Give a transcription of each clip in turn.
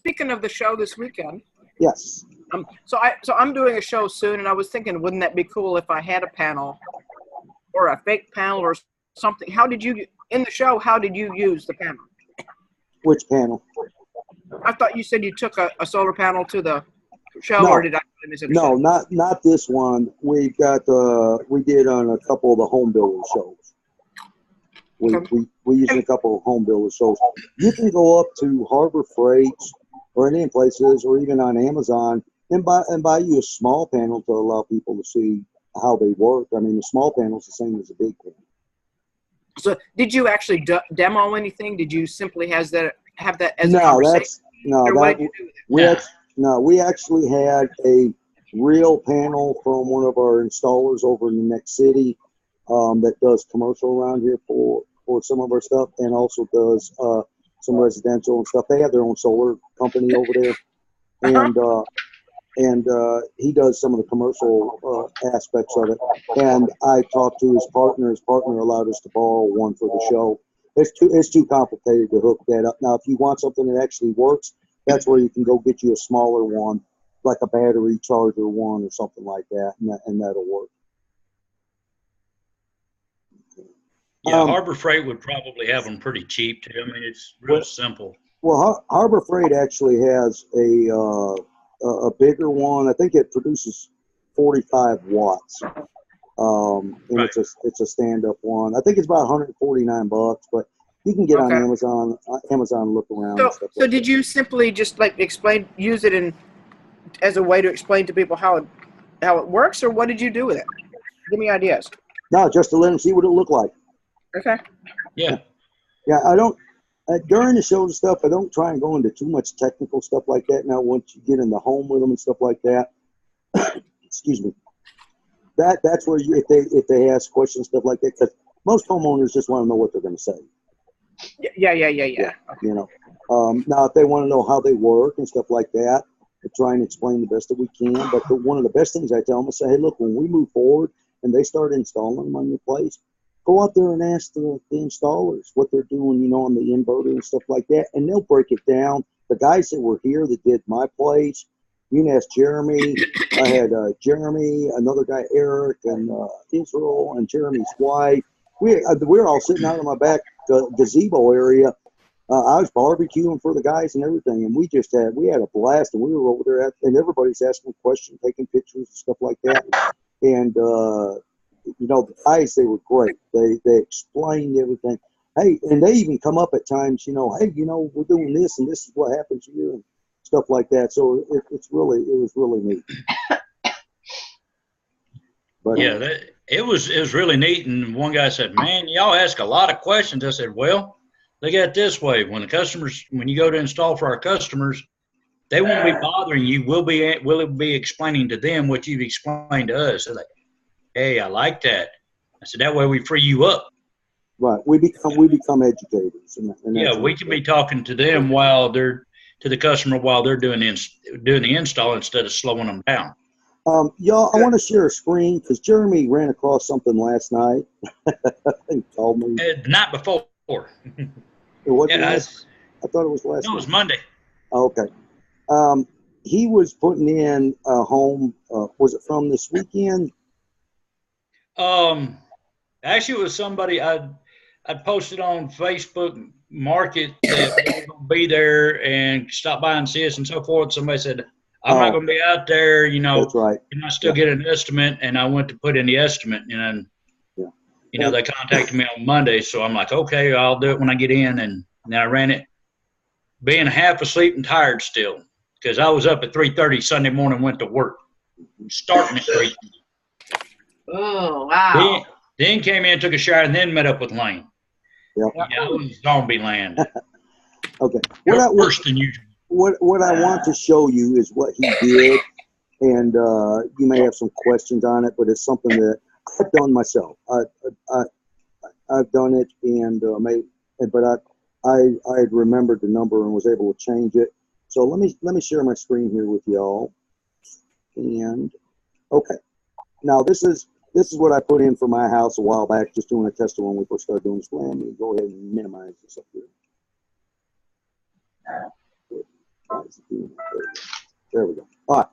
speaking of the show this weekend. Yes. So I'm doing a show soon, and I was thinking, wouldn't that be cool if I had a panel or a fake panel or something? How did you use the panel? Which panel? I thought you said you took a solar panel to the show, No. or did I misunderstand? No, not this one. We did on a couple of the home builder shows. We used a couple of home builder shows. You can go up to Harbor Freights or any places, or even on Amazon, and buy you a small panel to allow people to see how they work. I mean, the small panel is the same as a big panel. So, did you actually demo anything? Did you simply have that as a conversation? We actually had a real panel from one of our installers over in the next city that does commercial around here for some of our stuff, and also does some residential and stuff. They have their own solar company over there, and he does some of the commercial aspects of it. And I talked to his partner. His partner allowed us to borrow one for the show. It's too complicated to hook that up. Now, if you want something that actually works, that's where you can go get you a smaller one, like a battery charger one or something like that, and that'll work. Yeah, Harbor Freight would probably have them pretty cheap too. I mean, it's real simple. Well, Harbor Freight actually has a bigger one. I think it produces 45 watts. And right. it's a stand-up one. I think it's about $149, but you can get on Amazon and look around. So did you simply just like use it as a way to explain to people how it works, or what did you do with it? Give me ideas. No, just to let them see what it looked like. Okay. Yeah. Yeah, I don't. During the show and stuff, I don't try and go into too much technical stuff like that. Now, once you get in the home with them and stuff like that, excuse me, that's where if they ask questions, stuff like that, because most homeowners just want to know what they're going to say. Yeah. You know, now if they want to know how they work and stuff like that, I try and explain the best that we can. But one of the best things I tell them is say, hey, look, when we move forward and they start installing them on your place, go out there and ask the installers what they're doing, you know, on the inverter and stuff like that, and they'll break it down. The guys that were here that did my place, you can ask Jeromy. I had Jeromy, another guy, Eric, and Israel, and Jeremy's wife. We were all sitting out in my back gazebo area. I was barbecuing for the guys and everything, and we had a blast, and we were over there, and everybody's asking questions, taking pictures and stuff like that. And you know, the guys, they were great. They explained everything. Hey, and they even come up at times, you know, hey, you know, we're doing this, and this is what happens here, and stuff like that. So it was really neat. But yeah, it was really neat. And one guy said, "Man, y'all ask a lot of questions." I said, "Well, look at it this way: when you go to install for our customers, they won't be bothering you. We'll be explaining to them what you've explained to us." They're like, hey, I like that. I said, that way we free you up. Right. We become educators. And yeah, we can be talking to them to the customer while they're doing the install instead of slowing them down. Y'all, I want to share a screen because Jeromy ran across something last night. He told me. The night before. It wasn't I thought it was last night. No, it was Monday. Oh, okay. He was putting in a home. Was it from this weekend? Actually, it was somebody I posted on Facebook Market that we were going to be there and stop by and see us and so forth. Somebody said, I'm not going to be out there, you know. That's right. Can I still get an estimate? And I went to put in the estimate, and you know, they contacted me on Monday. So I'm like, okay, I'll do it when I get in. And then I ran it, being half asleep and tired still, because I was up at 3:30 Sunday morning, went to work, starting at 3:30. Oh, wow. Then came in, took a shower, and then met up with Lane. Yep. Yeah, I was zombie land. Okay. Worse than usual. What I want to show you is what he did, and you may have some questions on it, but it's something that I've done myself. I've done it, but I had remembered the number and was able to change it. So let me share my screen here with y'all. And okay, now this is what I put in for my house a while back, just doing a test when we first started doing this. Let me go ahead and minimize this up here. There we go. All right.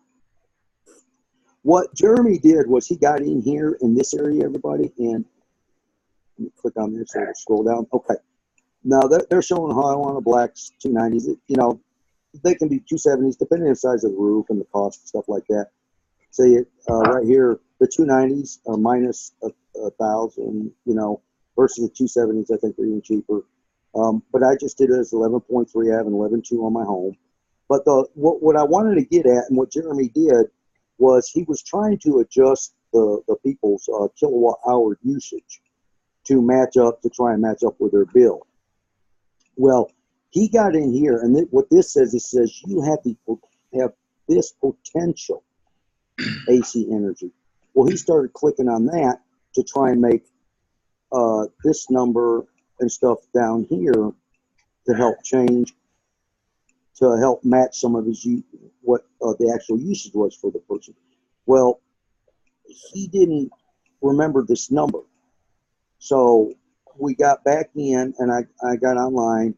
What Jeromy did was he got in here in this area, everybody, and let me click on this so it'll scroll down. Okay. Now they're showing how on a blacks 290s. You know, they can be 270s depending on the size of the roof and the cost and stuff like that. See it right here. The 290s are minus 1,000. You know, versus the 270s. I think they're even cheaper. But I just did it as 11.3. I have an 11.2 on my home. But what I wanted to get at and what Jeromy did was he was trying to adjust the people's kilowatt hour usage to try and match up with their bill. Well, he got in here, and what this says, it says you have this potential AC energy. Well, he started clicking on that to try and make this number and stuff down here to help change, to help match some of his what the actual usage was for the person. Well, he didn't remember this number. So we got back in, and I got online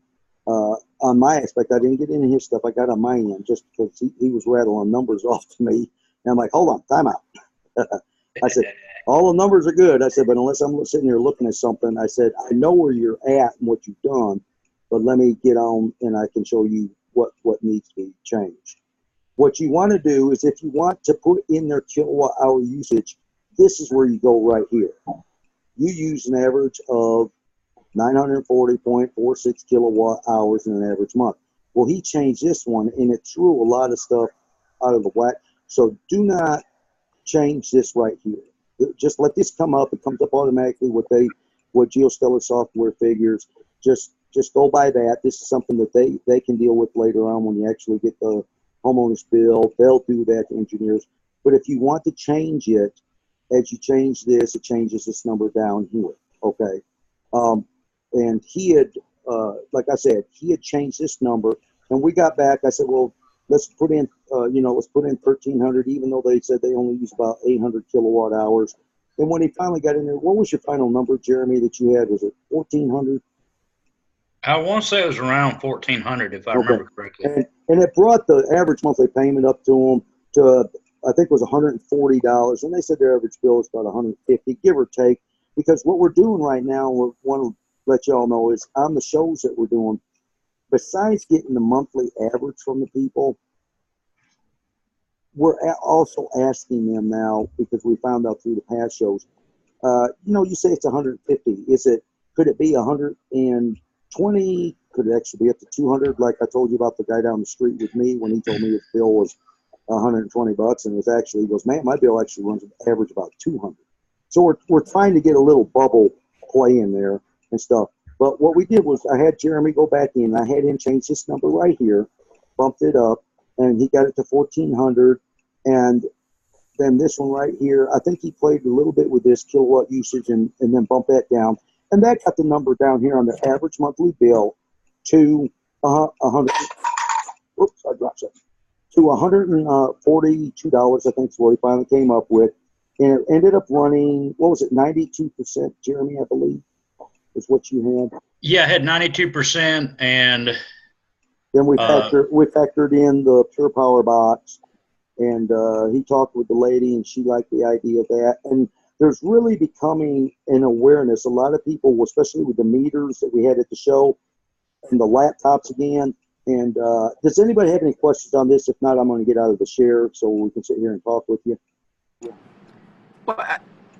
on my aspect. I didn't get into his stuff. I got on my end just because he was rattling numbers off to me. And I'm like, hold on, time out. I said, all the numbers are good. I said, but unless I'm sitting here looking at something, I said, I know where you're at and what you've done, but let me get on and I can show you what needs to be changed. What you want to do is if you want to put in their kilowatt hour usage, this is where you go right here. You use an average of 940.46 kilowatt hours in an average month. Well, he changed this one, and it threw a lot of stuff out of the whack. So do not change this right here. Just let this come up. It comes up automatically what Geostellar software figures. Just go by that. This is something that they can deal with later on when you actually get the homeowner's bill. They'll do that to engineers. But if you want to change it, as you change this, it changes this number down here. Okay. And he had, like I said, he had changed this number, and we got back. I said, well, let's put in, let's put in 1,300, even though they said they only use about 800 kilowatt hours. And when he finally got in there, what was your final number, Jeromy, that you had? Was it 1,400? I want to say it was around 1,400, if I remember correctly. And it brought the average monthly payment up to them to, I think it was $140. And they said their average bill is about $150, give or take. Because what we're doing right now, we want to let y'all know, is on the shows that we're doing, besides getting the monthly average from the people, we're also asking them now, because we found out through the past shows, you say it's 150. Could it be 120? Could it actually be up to 200? Like I told you about the guy down the street with me when he told me his bill was $120, and he goes, man, my bill actually runs an average about 200. So we're trying to get a little bubble play in there and stuff. But what we did was I had Jeromy go back in. I had him change this number right here, bumped it up, and he got it to 1,400. And then this one right here, I think he played a little bit with this kilowatt usage and then bumped that down. And that got the number down here on the average monthly bill to $100. Oops, I dropped something. To $142, I think is what he finally came up with. And it ended up running, what was it, 92%, Jeromy, I believe, is what you had? Yeah, I had 92%, and then we factored in the Pure Power box, and he talked with the lady, and she liked the idea of that. And there's really becoming an awareness. A lot of people, especially with the meters that we had at the show and the laptops again. And does anybody have any questions on this? If not, I'm going to get out of the share so we can sit here and talk with you. Well,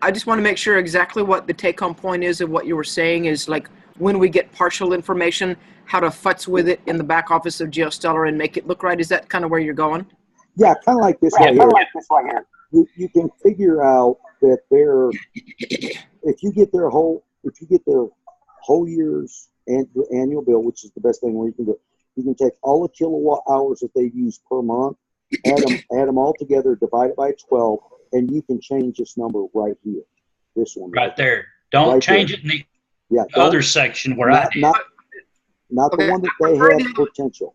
I just want to make sure exactly what the take-home point is of what you were saying is, like, when we get partial information, how to futz with it in the back office of Geostellar and make it look right. Is that kind of where you're going? Yeah, kind of like this right here. You can figure out that if you get their whole year's annual bill, which is the best thing where you can do, you can take all the kilowatt hours that they've used per month, add them all together, divide it by 12, and you can change this number right here. This one. Right there. Don't change it in the other section where I did. Not the one that they have potential.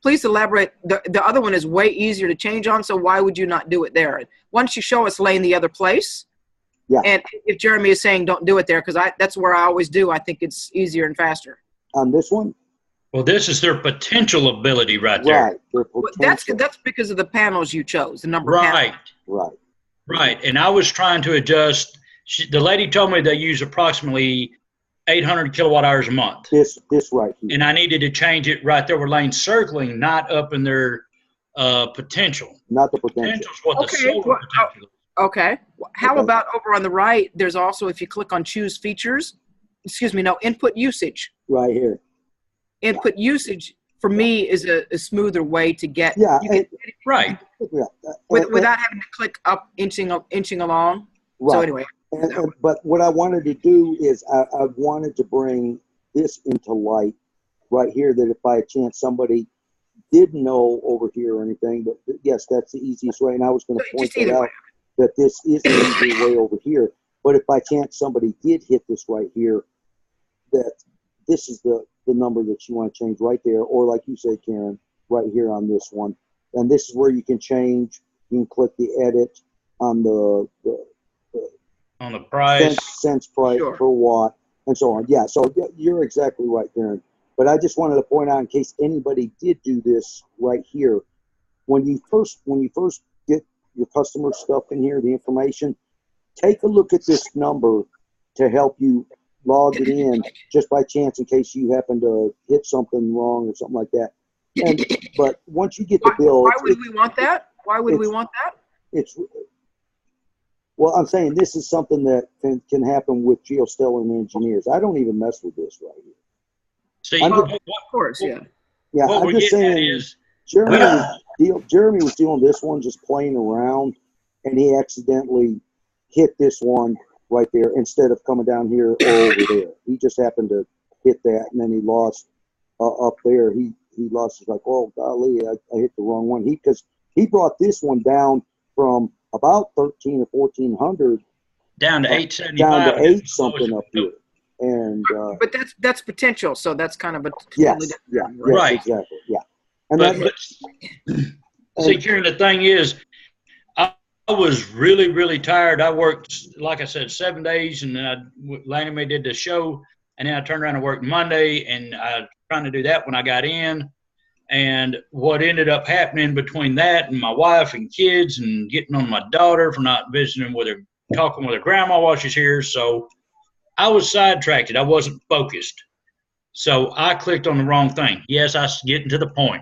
Please elaborate. The other one is way easier to change on, so why would you not do it there? Once you show us laying the other place, and if Jeromy is saying don't do it there, because that's where I always do, I think it's easier and faster. On this one? Well, this is their potential ability right there. Right. Their Well, potential. that's because of the panels you chose, the number of Right. panels. Right. Right. And I was trying to adjust. The lady told me they use approximately 800 kilowatt hours a month. This right here. And I needed to change it right there where lane's circling, not up in their potential. Not the potential. Potential is what the Okay, solar well, potential is. Okay. How Okay. about over on the right? There's also, if you click on choose features, input usage. Right here. Input usage for me is a smoother way to get. Yeah. You can, Right. Yeah. without having to click up, inching along. Right. So anyway. But what I wanted to do is I wanted to bring this into light right here, that if by chance somebody didn't know over here or anything, but yes, that's the easiest way. And I was going to point that out, that this is the easier way over here. But if by chance somebody did hit this right here, that this is the number that you want to change right there. Or like you said, Karen, right here on this one. And this is where you can change. You can click the edit on the price. Cents price per watt and so on. Yeah, so you're exactly right, Karen. But I just wanted to point out, in case anybody did do this right here, when you first get your customer stuff in here, the information, take a look at this number to help you log it in, just by chance, in case you happen to hit something wrong or something like that. But once you get the bill, why would we want that? Why would we want that? Well, I'm saying this is something that can happen with Geostellar and engineers. I don't even mess with this right here. See, of course, yeah. Yeah, what I'm just saying, Jeromy was doing this one just playing around, and he accidentally hit this one right there instead of coming down here or over there. He just happened to hit that, and then he lost up there. He lost. He's like, oh golly, I hit the wrong one. Because he brought this one down from about 13 or 1400 down to 875. Down to 8 something up here. And but that's potential, so that's kind of a yes, right, exactly, yeah. And see, Karen, the thing is, I was really tired. I worked, like I said, 7 days, and then Lanny Mae did the show, and then I turned around and worked Monday, and I was trying to do that when I got in. And what ended up happening between that and my wife and kids, and getting on my daughter for not visiting with her, talking with her grandma while she's here, so I was sidetracked. I wasn't focused. So I clicked on the wrong thing. Yes, I was getting to the point.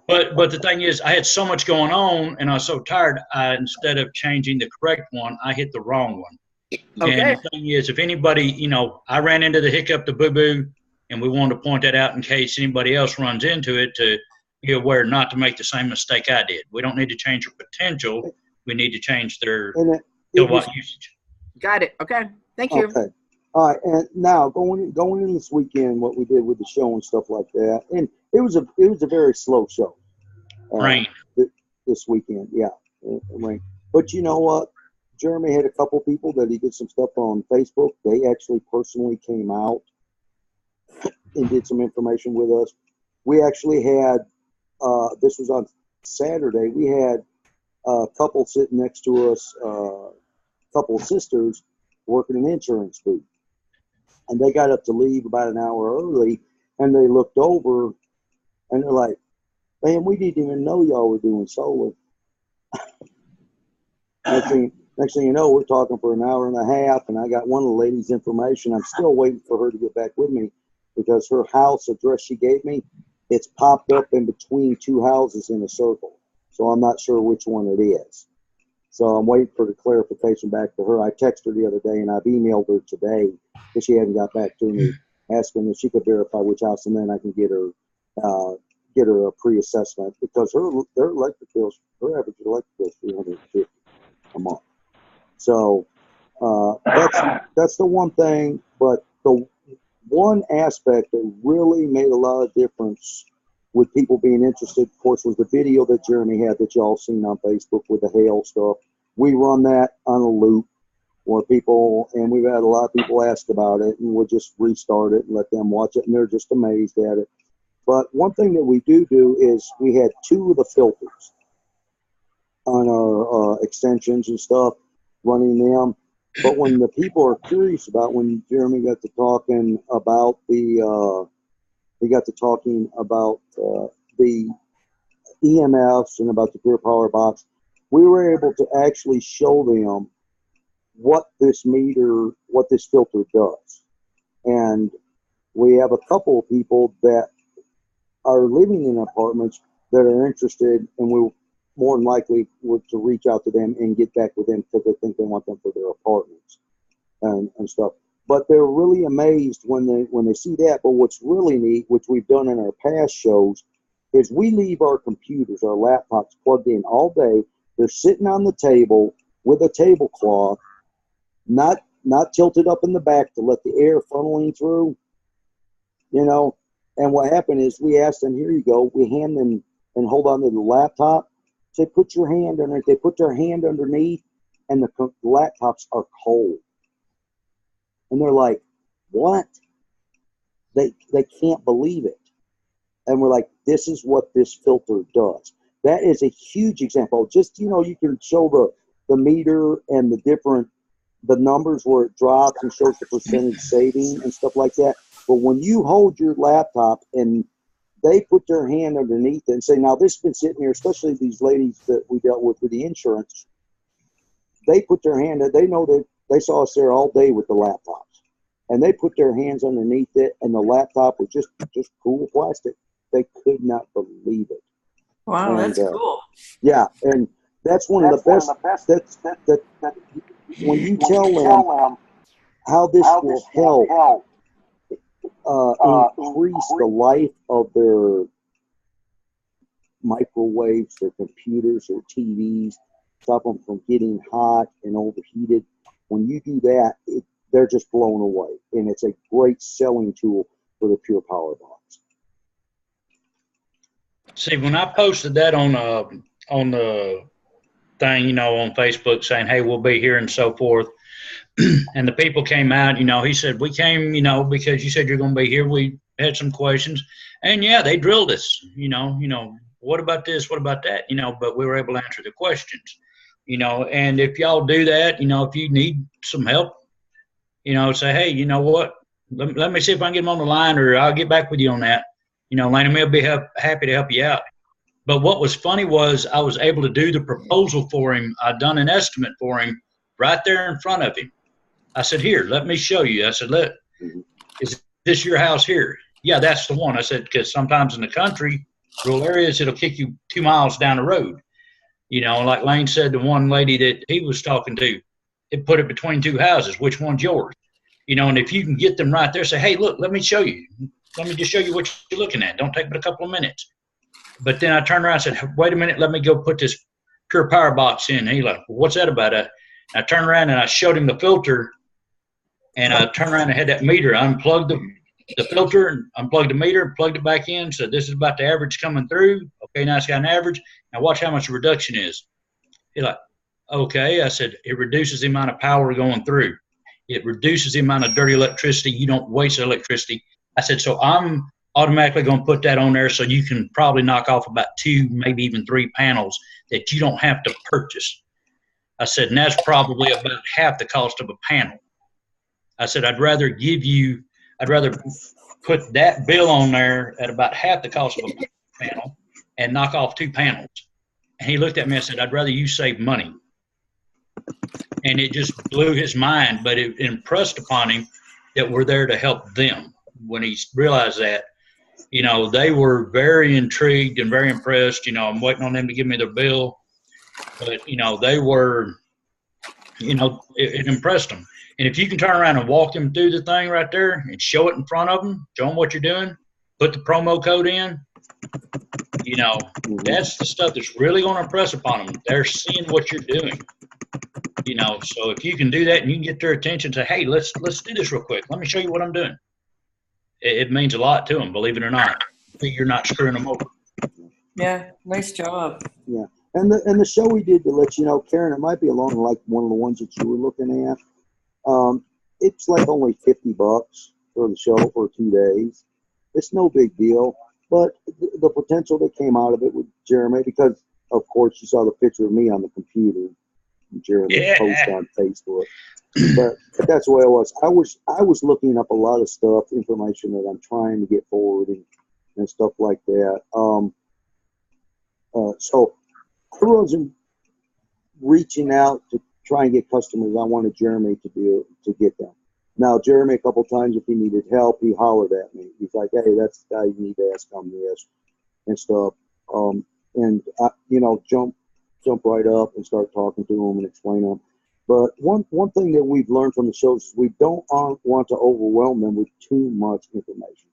But the thing is, I had so much going on, and I was so tired, instead of changing the correct one, I hit the wrong one. Okay. And the thing is, if anybody, I ran into the hiccup, the boo-boo, and we wanted to point that out in case anybody else runs into it, to be aware not to make the same mistake I did. We don't need to change their potential. We need to change their kilowatt usage. Got it. Okay. Thank you. Okay. All right. And now going in this weekend, what we did with the show and stuff like that, and it was a very slow show. Rain. This weekend, yeah, rain. But you know what? Jeromy had a couple people that he did some stuff on Facebook. They actually personally came out and did some information with us. We actually had, this was on Saturday, we had a couple sitting next to us, a couple of sisters working an insurance booth. And they got up to leave about an hour early, and they looked over, and they're like, man, we didn't even know y'all were doing solar. Next thing you know, we're talking for an hour and a half, and I got one of the ladies' information. I'm still waiting for her to get back with me, because her house address she gave me, it's popped up in between two houses in a circle. So I'm not sure which one it is. So I'm waiting for the clarification back to her. I texted her the other day, and I've emailed her today, because she hadn't got back to me, asking if she could verify which house, and then I can get her a pre-assessment, because their electric bills, her average electric bill is $350 a month. So that's the one thing. But the one aspect that really made a lot of difference with people being interested, of course, was the video that Jeromy had that y'all seen on Facebook with the hail stuff. We run that on a loop where people, and we've had a lot of people ask about it, and we'll just restart it and let them watch it, and they're just amazed at it. But one thing that we do is we had 2 of the filters on our extensions and stuff, running them. But when the people are curious about, when Jeromy got to talking about the they got to talking about the EMFs and about the pure power box. We were able to actually show them what this filter does. And we have a couple of people that are living in apartments that are interested, and we more than likely were to reach out to them and get back with them because they think they want them for their apartments and stuff. But they're really amazed when they see that. But what's really neat, which we've done in our past shows, is we leave our computers, our laptops plugged in all day. They're sitting on the table with a tablecloth, not tilted up in the back to let the air funneling through, you know. And what happened is we asked them, here you go. We hand them and hold on to the laptop. Say, put your hand under it. They put their hand underneath, and the laptops are cold. And they're like, what? They can't believe it. And we're like, this is what this filter does. That is a huge example. Just, you know, you can show the meter and the numbers where it drops and shows the percentage saving and stuff like that. But when you hold your laptop and they put their hand underneath it and say, now this has been sitting here, especially these ladies that we dealt with the insurance, they put their hand, they know that they saw us there all day with the laptops. And they put their hands underneath it, and the laptop was just cool plastic. They could not believe it. Wow, and, that's cool. Yeah, and that's one of the best. That when you tell them how this will help increase the life of their microwaves, their computers, their TVs, stop them from getting hot and overheated. When you do that, they're just blown away, and it's a great selling tool for the Pure Power Box. See, when I posted that on the thing, you know, on Facebook saying, hey, we'll be here and so forth, and the people came out, you know, he said, we came, you know, because you said you're going to be here. We had some questions, and yeah, they drilled us, you know, what about this? What about that? You know, but we were able to answer the questions, you know, and if y'all do that, you know, if you need some help, you know, say, hey, you know what, let me see if I can get them on the line, or I'll get back with you on that. You know, Laney will be happy to help you out. But what was funny was I was able to do the proposal for him. I'd done an estimate for him right there in front of him. I said, here, let me show you. I said, is this your house here? Yeah, that's the one. I said, because sometimes in the country, rural areas, it'll kick you 2 miles down the road. You know, like Lane said, the one lady that he was talking to, it put it between two houses. Which one's yours? You know, and if you can get them right there, say, hey, look, let me show you. Let me just show you what you're looking at. Don't take but a couple of minutes. But then I turned around and said, wait a minute, let me go put this Pure Power Box in. And he's like, well, what's that about? I turned around and I showed him the filter, and I turned around and had that meter. I unplugged the filter and unplugged the meter and plugged it back in. So this is about the average coming through. Okay, now it's got an average. Now watch how much the reduction is. He's like, okay. I said, it reduces the amount of power going through. It reduces the amount of dirty electricity. You don't waste electricity. I said, so I'm automatically going to put that on there so you can probably knock off about 2, maybe even 3 panels that you don't have to purchase. I said, and that's probably about half the cost of a panel. I said, I'd rather put that bill on there at about half the cost of a panel and knock off 2 panels. And he looked at me and said, I'd rather you save money. And it just blew his mind, but it impressed upon him that we're there to help them. When he realized that, you know, they were very intrigued and very impressed. You know, I'm waiting on them to give me their bill. But, you know, they were, you know, it impressed them. And if you can turn around and walk them through the thing right there and show it in front of them, show them what you're doing, put the promo code in, you know, that's the stuff that's really going to impress upon them. They're seeing what you're doing. You know, so if you can do that and you can get their attention, say, hey, let's do this real quick. Let me show you what I'm doing. It means a lot to them, believe it or not. You're not screwing them over. Yeah, nice job. Yeah, and the show we did to let you know, Karen, it might be along like one of the ones that you were looking at. It's like only $50 for the show for 2 days. It's no big deal, but the potential that came out of it with Jeromy, because of course you saw the picture of me on the computer. Jeromy post on Facebook, but that's the way I was. I was looking up a lot of stuff, information that I'm trying to get forward, and and stuff like that. So I wasn't reaching out to try and get customers. I wanted Jeromy to get them. Now, Jeromy, a couple times, if he needed help, he hollered at me. He's like, "Hey, that's the guy you need to ask on this," and stuff. And I, jump right up and start talking to him and explain them. But one thing that we've learned from the shows is we don't want to overwhelm them with too much information.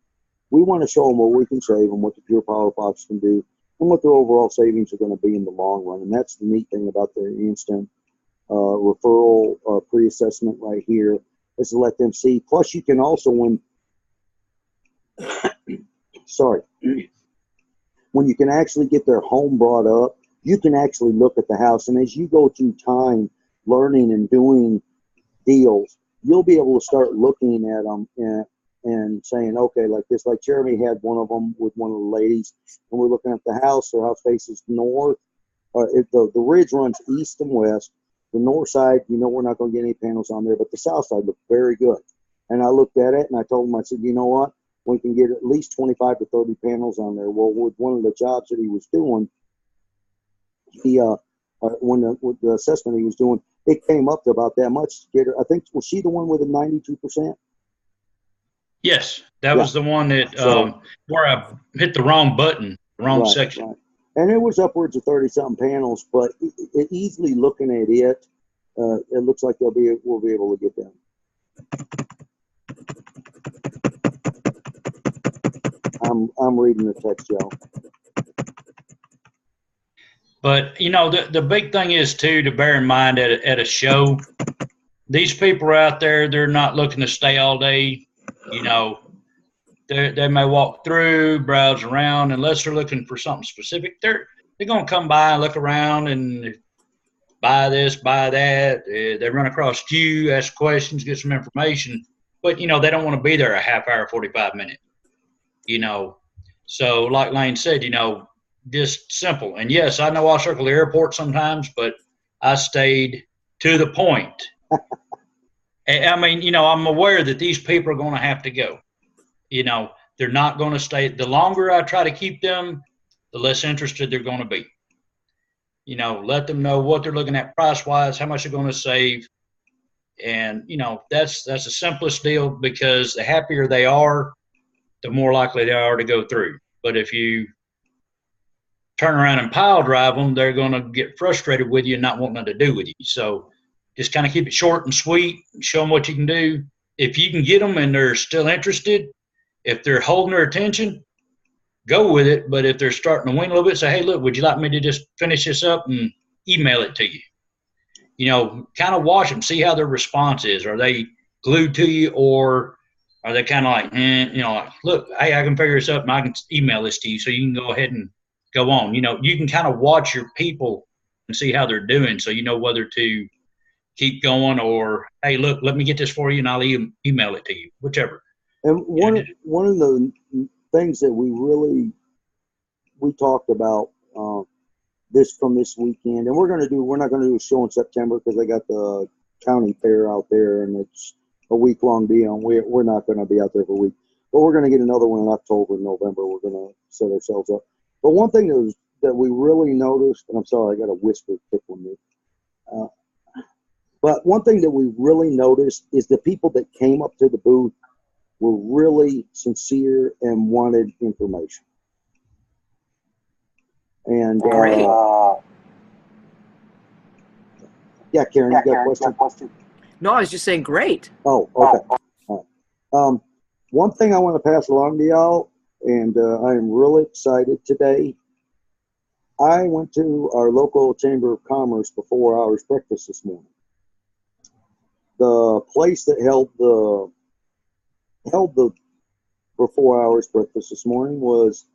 We want to show them what we can save them, what the Pure Power Box can do, and what their overall savings are going to be in the long run. And that's the neat thing about the instant referral pre-assessment right here, is to let them see. Plus, you can also, when you can actually get their home brought up, you can actually look at the house. And as you go through time learning and doing deals, you'll be able to start looking at them and saying, okay, like this, like Jeromy had one of them with one of the ladies, and we're looking at the house. Her house faces north. The ridge runs east and west. The north side, we're not going to get any panels on there, but the south side looked very good. And I looked at it and I told him, I said, you know what? We can get at least 25 to 30 panels on there. Well, with one of the jobs that he was doing, with the assessment he was doing, it came up to about that much to get her. I think, was she the one with a 92%? Yes, that was the one that where I hit the wrong button, the wrong section. Right. And it was upwards of 30-something panels, but easily looking at it, it looks like we'll be able to get them. I'm reading the text, y'all. But the big thing is too to bear in mind at a show, these people are out there. They're not looking to stay all day. They may walk through, browse around, unless they're looking for something specific. They're going to come by and look around and buy this, buy that. They run across you, ask questions, get some information. But, they don't want to be there a half hour, 45 minutes. So like Lane said, just simple. And yes, I know I'll circle the airport sometimes, but I stayed to the point. I mean, I'm aware that these people are going to have to go. They're not going to stay. The longer I try to keep them, the less interested they're going to be. Let them know what they're looking at price-wise, how much they're going to save. And, that's the simplest deal, because the happier they are, the more likely they are to go through. But if you turn around and pile drive them, they're going to get frustrated with you and not want nothing to do with you. So just kind of keep it short and sweet, show them what you can do. If you can get them and they're still interested, if they're holding their attention, go with it. But if they're starting to wane a little bit, say, hey, look, would you like me to just finish this up and email it to you? Kind of watch them, see how their response is. Are they glued to you, or are they kind of like, like, look, hey, I can figure this up and I can email this to you so you can go ahead and go on. You can kind of watch your people and see how they're doing, so you know whether to keep going or, hey, look, let me get this for you and I'll email it to you, whichever. And one of the things that we talked about this weekend, and we're not going to do a show in September because they got the county fair out there and it's a week-long deal, and we're not going to be out there for a week. But we're going to get another one in October and November. We're going to set ourselves up. But one thing that we really noticed, and I'm sorry, I got a whisper tickling me. But one thing that we really noticed is the people that came up to the booth were really sincere and wanted information. And yeah, Karen, you got a question? No, I was just saying great. Oh, okay. All right. One thing I want to pass along to y'all, and I am really excited today. I went to our local Chamber of Commerce for 4 hours breakfast this morning. The place that held the for 4 hours breakfast this morning was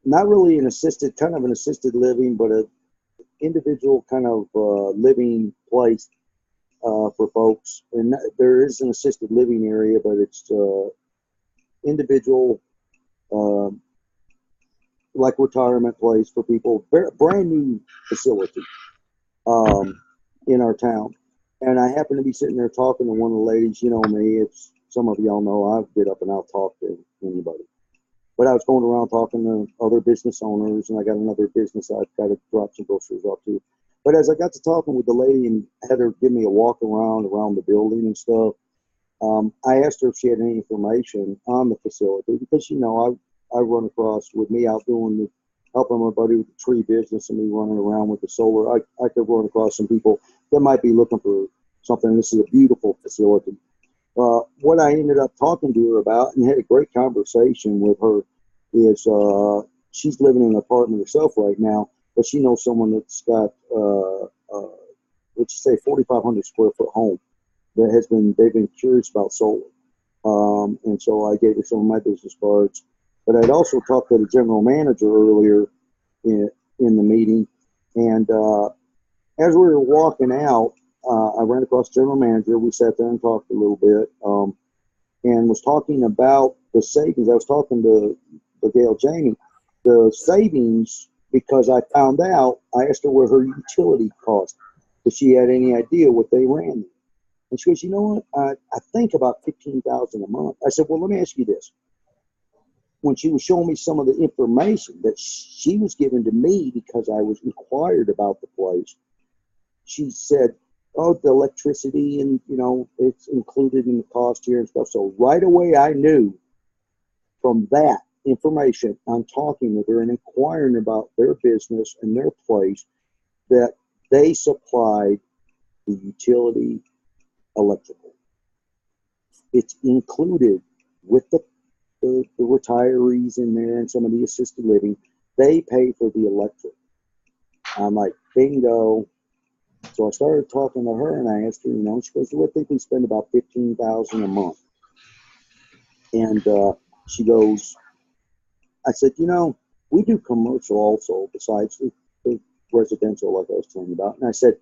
not really an assisted living, but an individual kind of living place for folks. And there is an assisted living area, but it's individual, like retirement place for people. Brand new facility in our town. And I happened to be sitting there talking to one of the ladies. You know me, some of y'all know I get up and I'll talk to anybody. But I was going around talking to other business owners, and I got another business I've got to drop some brochures off to. But as I got to talking with the lady and had her give me a walk around the building and stuff, I asked her if she had any information on the facility because, I run across with me out helping my buddy with the tree business and me running around with the solar. I could run across some people that might be looking for something. This is a beautiful facility. What I ended up talking to her about and had a great conversation with her is she's living in an apartment herself right now, but she knows someone that's got, let's say, 4,500 square foot home that they've been curious about solar. And so I gave her some of my business cards. But I'd also talked to the general manager earlier in the meeting. And as we were walking out, I ran across the general manager. We sat there and talked a little bit and was talking about the savings. I was talking to the Gail Jamie, the savings, because I found out, I asked her what her utility cost, if she had any idea what they ran. And she goes, you know what, I think about $15,000 a month. I said, well, let me ask you this. When she was showing me some of the information that she was giving to me because I was inquired about the place, she said, oh, the electricity and, it's included in the cost here and stuff. So right away I knew from that information on talking with her and inquiring about their business and their place that they supplied the utility electrical. It's included with the retirees in there and some of the assisted living. They pay for the electric. I'm like, bingo. So I started talking to her and I asked her, she goes, well, I think we spend about $15,000 a month. And she goes, I said, we do commercial also besides the residential like I was telling you about. And I said,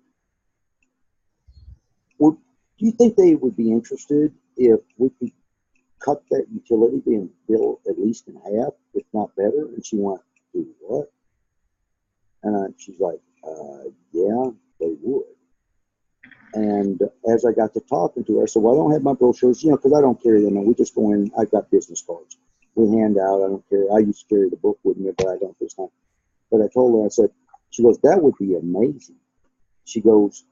well, do you think they would be interested if we could cut that utility bill at least in half, if not better? And she went, do what? And she's like, yeah, they would. And as I got to talking to her, I said, well, I don't have my brochures, because I don't carry them. And we just go in, I've got business cards. We hand out, I don't carry, I used to carry the book with me, but I don't this time. But I told her, I said, she goes, that would be amazing. She goes,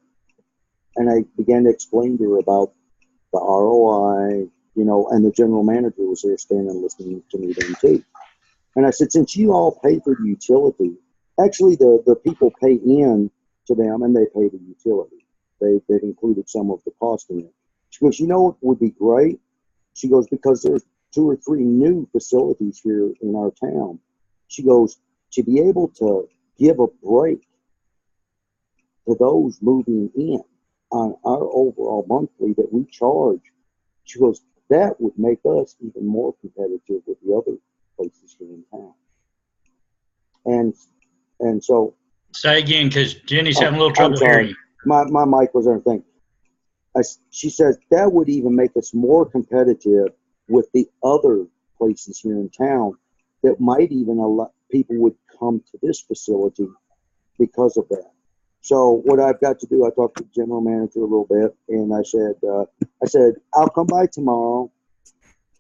and I began to explain to her about the ROI, and the general manager was there standing listening to me then too. And I said, since you all pay for the utility, actually the people pay in to them and they pay the utility. They've included some of the cost in it. She goes, what would be great? She goes, because there's 2 or 3 new facilities here in our town. She goes, to be able to give a break to those moving in on our overall monthly that we charge, she goes, that would make us even more competitive with the other places here in town. And so. Say again, because Jenny's having a little trouble hearing you. My mic was everything. She says that would even make us more competitive with the other places here in town that might even allow people would come to this facility because of that. So what I've got to do, I talked to the general manager a little bit, and I said, I'll come by tomorrow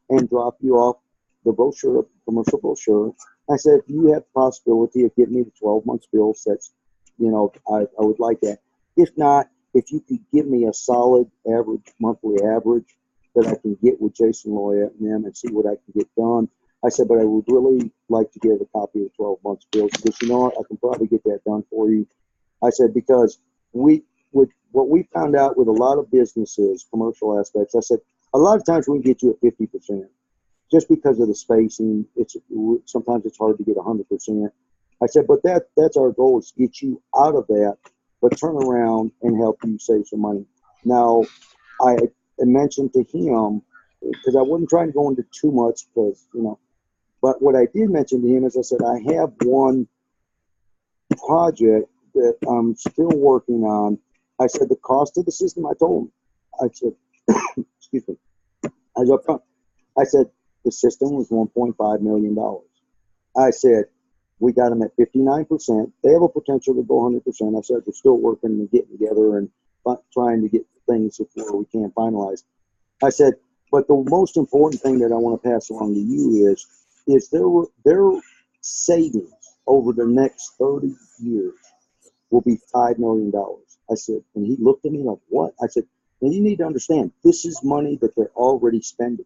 and drop you off the brochure, commercial brochure. I said, if you have the possibility of getting me the 12 months bills, that's, I would like that. If not, if you could give me a solid average, monthly average that I can get with Jason Loya and them and see what I can get done. I said, but I would really like to get a copy of the 12 months bills because, I can probably get that done for you. I said, because what we found out with a lot of businesses, commercial aspects, I said, a lot of times we can get you at 50%. Just because of the spacing, sometimes it's hard to get 100%. I said, but that's our goal, is to get you out of that, but turn around and help you save some money. Now, I mentioned to him, because I wasn't trying to go into too much, because, but what I did mention to him is I said, I have one project that I'm still working on. I said, the cost of the system, I told him, I said, excuse me, I was up front. I said, the system was $1.5 million. I said, we got them at 59%. They have a potential to go 100%. I said, we're still working and getting together and trying to get things where we can finalize. I said, but the most important thing that I want to pass along to you is is their savings over the next 30 years will be $5 million. I said, and he looked at me like, what? I said, well, you need to understand, this is money that they're already spending.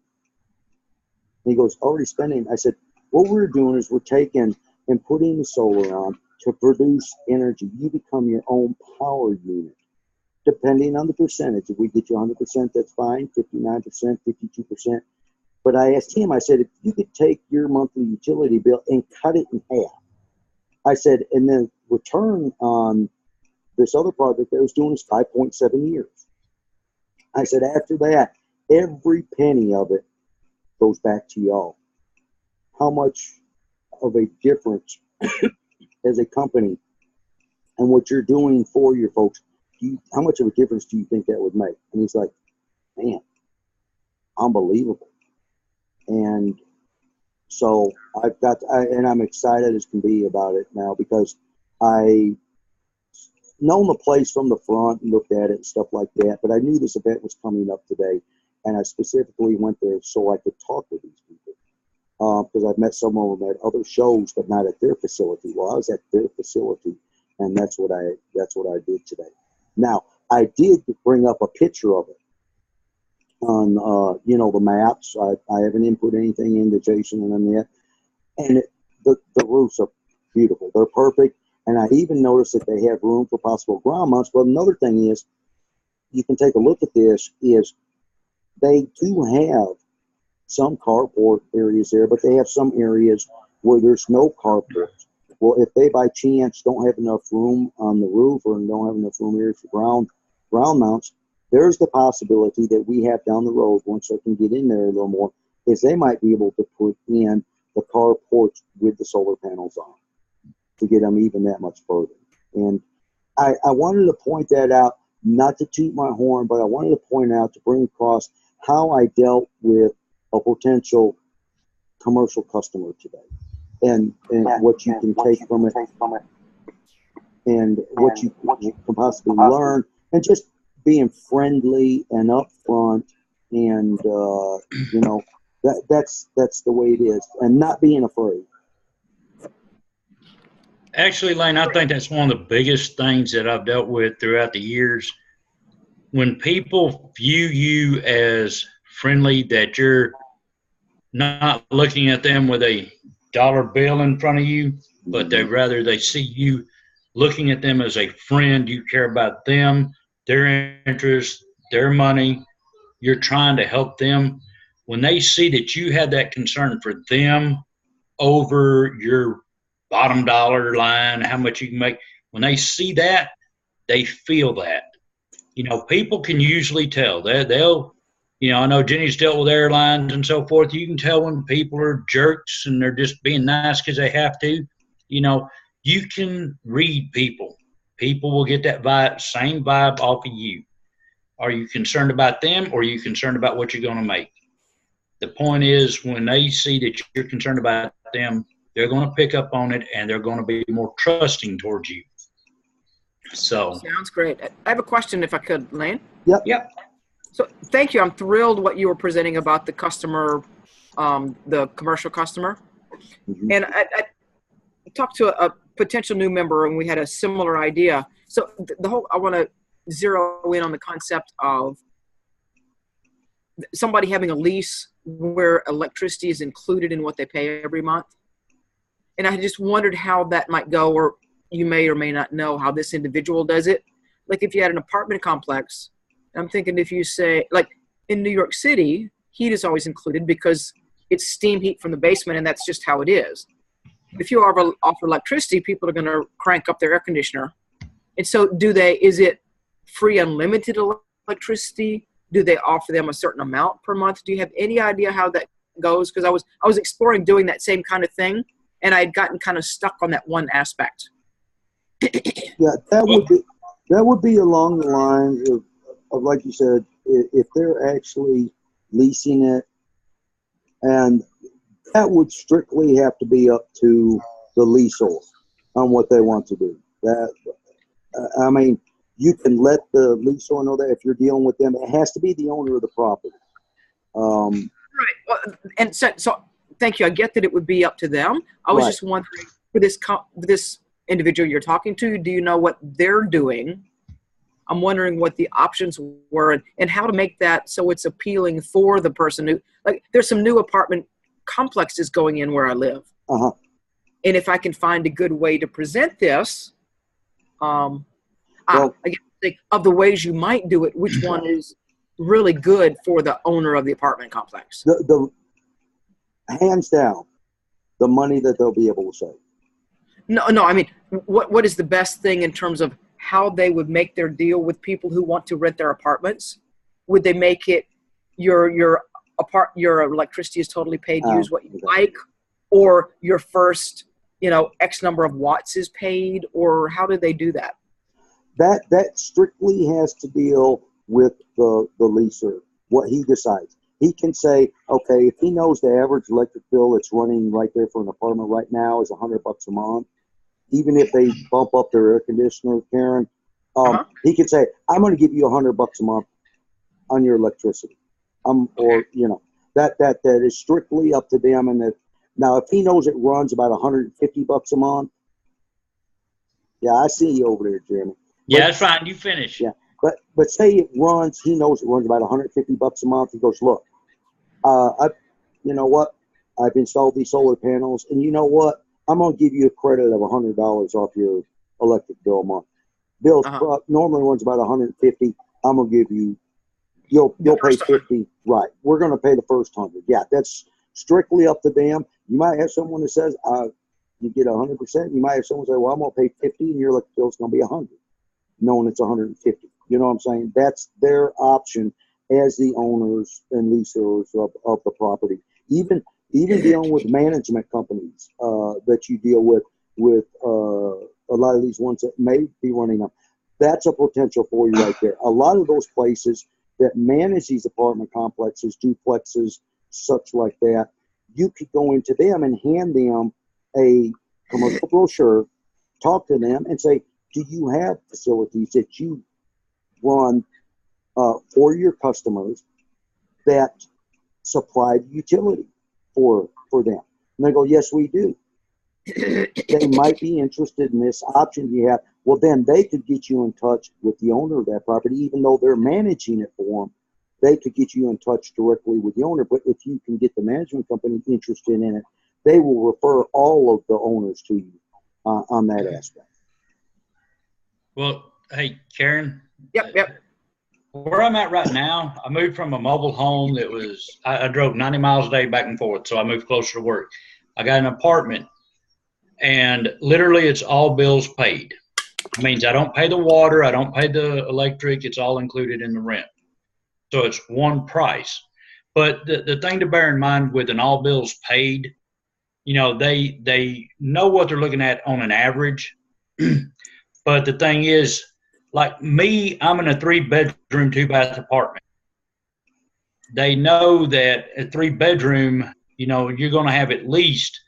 And he goes, already spending? I said, what we're doing is we're taking and putting the solar on to produce energy. You become your own power unit, depending on the percentage. If we get you 100%, that's fine, 59%, 52%. But I asked him, I said, if you could take your monthly utility bill and cut it in half. I said, and then return on this other project that I was doing is 5.7 years. I said, after that, every penny of it goes back to y'all. How much of a difference as a company and what you're doing for your folks, how much of a difference do you think that would make? And he's like, man, unbelievable. And so I'm excited as can be about it now because I known the place from the front and looked at it and stuff like that, but I knew this event was coming up today, and I specifically went there so I could talk with these people because I've met some of them at other shows, but not at their facility. Well, I was at their facility, and that's what I did today. Now, I did bring up a picture of it on the maps. I haven't input anything into Jason and them yet, and the roofs are beautiful. They're perfect. And I even noticed that they have room for possible ground mounts. But another thing is, you can take a look at this, is they do have some carport areas there, but they have some areas where there's no carports. Well, if they by chance don't have enough room on the roof or don't have enough room here for ground mounts, there's the possibility that we have down the road, once I can get in there a little more, is they might be able to put in the carports with the solar panels on, to get them even that much further. And I wanted to point that out, not to toot my horn, but I wanted to point out, to bring across how I dealt with a potential commercial customer today, and what you can take from it, and what you can possibly learn, and just being friendly and upfront, and that's the way it is, and not being afraid. Actually, Lane, I think that's one of the biggest things that I've dealt with throughout the years. When people view you as friendly, that you're not looking at them with a dollar bill in front of you, but they see you looking at them as a friend. You care about them, their interests, their money. You're trying to help them. When they see that you have that concern for them over your bottom dollar line, how much you can make, when they see that, they feel that. People can usually tell. They'll I know Jenny's dealt with airlines and so forth. You can tell when people are jerks and they're just being nice because they have to. You can read people. People will get that same vibe off of you. Are you concerned about them, or are you concerned about what you're going to make? The point is, when they see that you're concerned about them, they're going to pick up on it, and they're going to be more trusting towards you. So sounds great. I have a question, if I could, Lane. Yep. So thank you. I'm thrilled what you were presenting about the customer, the commercial customer. Mm-hmm. And I talked to a potential new member, and we had a similar idea. So I want to zero in on the concept of somebody having a lease where electricity is included in what they pay every month. And I just wondered how that might go, or you may or may not know how this individual does it. Like if you had an apartment complex, I'm thinking if you say, like in New York City, heat is always included because it's steam heat from the basement, and that's just how it is. If you offer electricity, people are going to crank up their air conditioner. And so is it free unlimited electricity? Do they offer them a certain amount per month? Do you have any idea how that goes? Because I was exploring doing that same kind of thing, and I had gotten kind of stuck on that one aspect. Yeah, that would be along the line of like you said, if they're actually leasing it, and that would strictly have to be up to the leaseor on what they want to do. I mean, you can let the leaseor know that if you're dealing with them. It has to be the owner of the property. Right. Well, and so thank you. I get that it would be up to them. I was Right. just wondering, for this individual you're talking to, do you know what they're doing? I'm wondering what the options were and how to make that so it's appealing for the person who, like, there's some new apartment complexes going in where I live. Uh-huh. And if I can find a good way to present this, I guess, think of the ways you might do it, which one is really good for the owner of the apartment complex? The hands down, the money that they'll be able to save. No, I mean, what is the best thing in terms of how they would make their deal with people who want to rent their apartments? Would they make it your electricity is totally paid, use what you like, or your first, X number of watts is paid, or how do they do that? That strictly has to deal with the leaser, what he decides. He can say, okay, if he knows the average electric bill that's running right there for an apartment right now is $100 a month, even if they bump up their air conditioner, Karen, he can say, I'm going to give you $100 a month on your electricity. That is strictly up to them. And now, if he knows it runs about $150 a month, yeah, I see you over there, Jeremy. Yeah, that's fine. You finish. Yeah, but say he knows it runs about $150 a month. He goes, look, you know what? I've installed these solar panels, and you know what? I'm going to give you a credit of $100 off your electric bill a month. Bill normally runs about $150. I'm going to give you, you'll pay $50. Right. We're going to pay the first $100. Yeah, that's strictly up to them. You might have someone that says, you get 100%. You might have someone say, well, I'm going to pay 50 and your electric bill is going to be 100, knowing it's 150. You know what I'm saying? That's their option as the owners and leasers of the property. Even dealing with management companies that you deal with a lot of these ones that may be running them. That's a potential for you right there. A lot of those places that manage these apartment complexes, duplexes, such like that, you could go into them and hand them a commercial brochure, talk to them and say, do you have facilities that you run for your customers that supply utility for them? And they go, yes, we do. They might be interested in this option you have. Well, then they could get you in touch with the owner of that property, even though they're managing it for them. They could get you in touch directly with the owner. But if you can get the management company interested in it, they will refer all of the owners to you on that aspect. Well, hey, Karen. Yep. Where I'm at right now, I moved from a mobile home that was, I drove 90 miles a day back and forth, so I moved closer to work. I got an apartment, and literally it's all bills paid. It means I don't pay the water, I don't pay the electric, it's all included in the rent. So it's one price. But the thing to bear in mind with an all bills paid, they know what they're looking at on an average. But the thing is, like me, I'm in a 3-bedroom, 2-bath apartment. They know that a 3-bedroom, you're going to have at least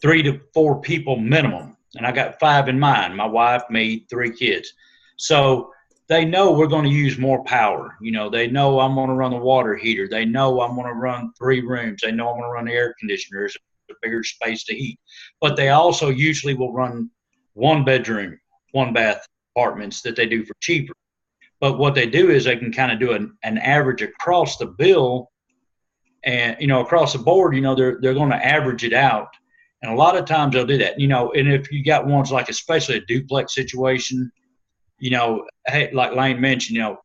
3 to 4 people minimum. And I got 5 in mine, my wife, me, 3 kids. So they know we're going to use more power. They know I'm going to run the water heater. They know I'm going to run 3 rooms. They know I'm going to run the air conditioners, a bigger space to heat. But they also usually will run 1-bedroom, 1-bath apartments that they do for cheaper. But what they do is they can kind of do an average across the bill, and across the board, they're going to average it out. And a lot of times they'll do that, and if you got ones like especially a duplex situation, hey, like Lane mentioned,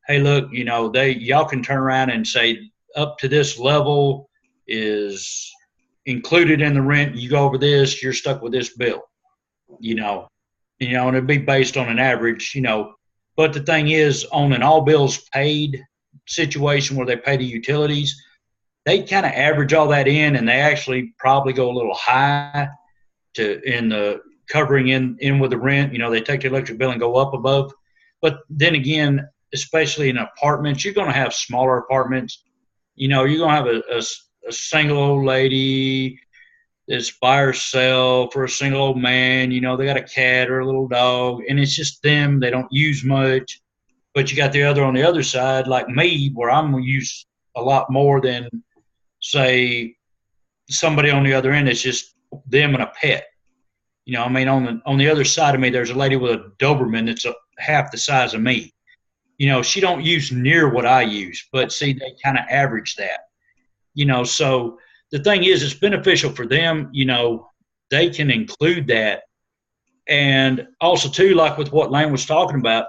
hey, look, y'all can turn around and say up to this level is included in the rent. You go over this, you're stuck with this bill, and it'd be based on an average, But the thing is, on an all bills paid situation where they pay the utilities, they kind of average all that in, and they actually probably go a little high in the covering in with the rent. They take the electric bill and go up above. But then again, especially in apartments, you're going to have smaller apartments. You're going to have a single old lady that's by herself, or a single old man, they got a cat or a little dog, and it's just them. They don't use much. But you got on the other side, like me, where I'm going to use a lot more than, say, somebody on the other end. It's just them and a pet. You know, I mean, on the other side of me, there's a lady with a Doberman that's half the size of me. You know, she don't use near what I use, but see, they kind of average that. You know, so the thing is, it's beneficial for them. You know, they can include that. And also, too, like with what Lane was talking about,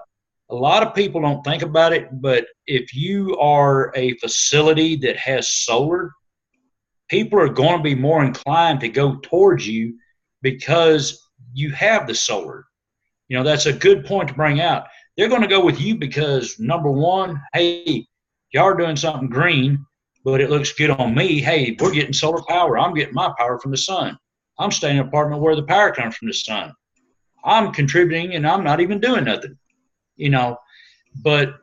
a lot of people don't think about it, but if you are a facility that has solar, people are going to be more inclined to go towards you because you have the solar. You know, that's a good point to bring out. They're going to go with you because, number one, hey, y'all are doing something green, but it looks good on me. Hey, we're getting solar power. I'm getting my power from the sun. I'm staying in an apartment where the power comes from the sun. I'm contributing and I'm not even doing nothing, you know. But,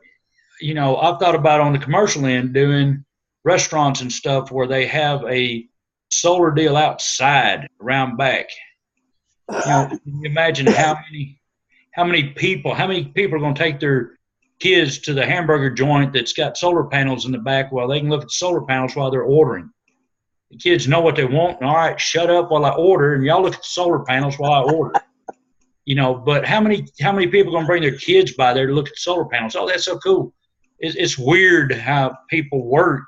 you know, I've thought about on the commercial end doing restaurants and stuff where they have a solar deal outside around back. You know, can you imagine how many people are going to take their kids to the hamburger joint that's got solar panels in the back while they can look at the solar panels while they're ordering? The kids know what they want. And, all right, shut up while I order, and y'all look at the solar panels while I order. You know, but how many people are going to bring their kids by there to look at the solar panels? Oh, that's so cool. It's weird how people work,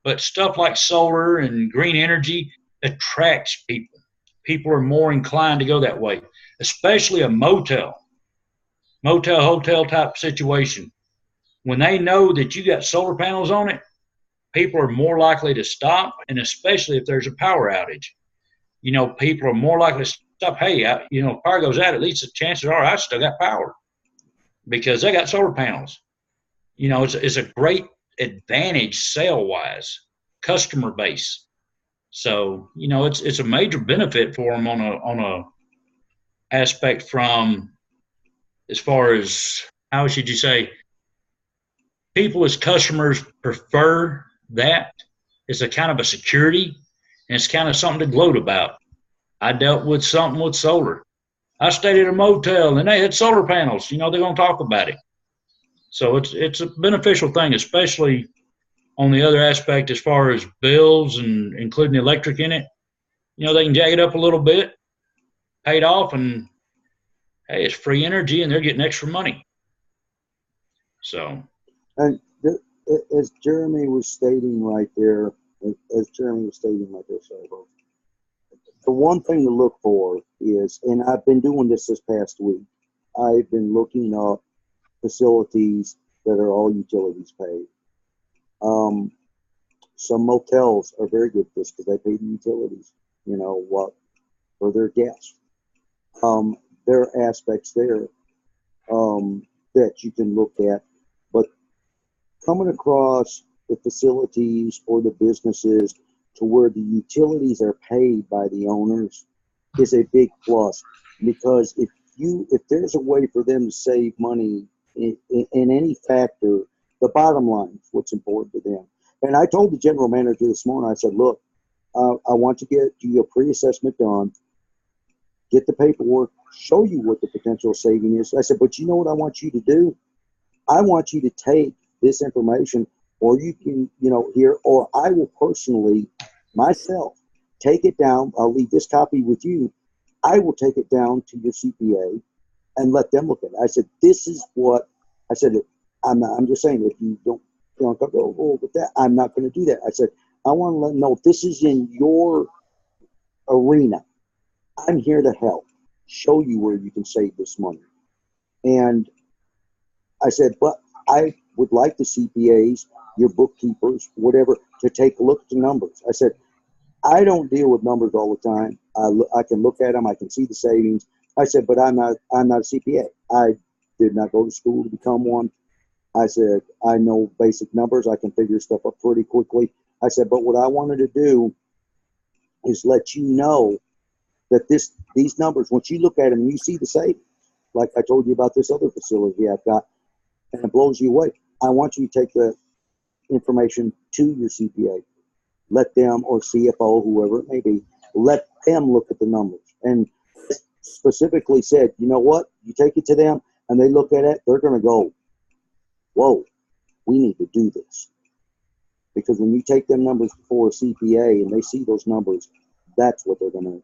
but stuff like solar and green energy attracts people. People are more inclined to go that way, especially a motel, hotel type situation. When they know that you got solar panels on it, people are more likely to stop, and especially if there's a power outage. You know, people are more likely to stop. Hey, you know, if power goes out, at least the chances are I still got power because they got solar panels. You know, it's a great advantage sale-wise, customer base. So, you know, it's a major benefit for them on a aspect from as far as, how should you say, people as customers prefer that. It's a kind of a security, and it's kind of something to gloat about. I dealt with something with solar. I stayed at a motel and they had solar panels. You know, they're going to talk about it. So it's a beneficial thing, especially on the other aspect as far as bills and including electric in it. You know, they can jack it up a little bit, paid off, and hey, it's free energy and they're getting extra money. So. And as Jeromy was stating right there, sorry, the one thing to look for is, and I've been doing this past week, I've been looking up facilities that are all utilities paid. Some motels are very good for this because they pay the utilities, you know, what for their guests. There are aspects there that you can look at, but coming across the facilities or the businesses to where the utilities are paid by the owners is a big plus, because if there's a way for them to save money in any factor, the bottom line is what's important to them. And I told the general manager this morning, I said, look, I want to get you a pre-assessment done, get the paperwork, show you what the potential saving is. I said, but you know what I want you to do? I want you to take this information, or you can, you know, here, or I will personally, myself, take it down. I'll leave this copy with you. I will take it down to your CPA and let them look at it. I said, this is what, I said, I'm just saying, if you don't go with that, I'm not going to do that. I said, I want to let them know this is in your arena. I'm here to help, show you where you can save this money. And I said, but I would like the CPAs, your bookkeepers, whatever, to take a look at the numbers. I said, I don't deal with numbers all the time. I can look at them. I can see the savings. I said, but I'm not a CPA. I did not go to school to become one. I said, I know basic numbers. I can figure stuff up pretty quickly. I said, but what I wanted to do is let you know that these numbers, once you look at them and you see the savings, like I told you about this other facility I've got, and it blows you away. I want you to take the information to your CPA. Let them, or CFO, whoever it may be, let them look at the numbers. And specifically said, you know what? You take it to them and they look at it, they're going to go, whoa, we need to do this. Because when you take them numbers before a CPA and they see those numbers, that's what they're gonna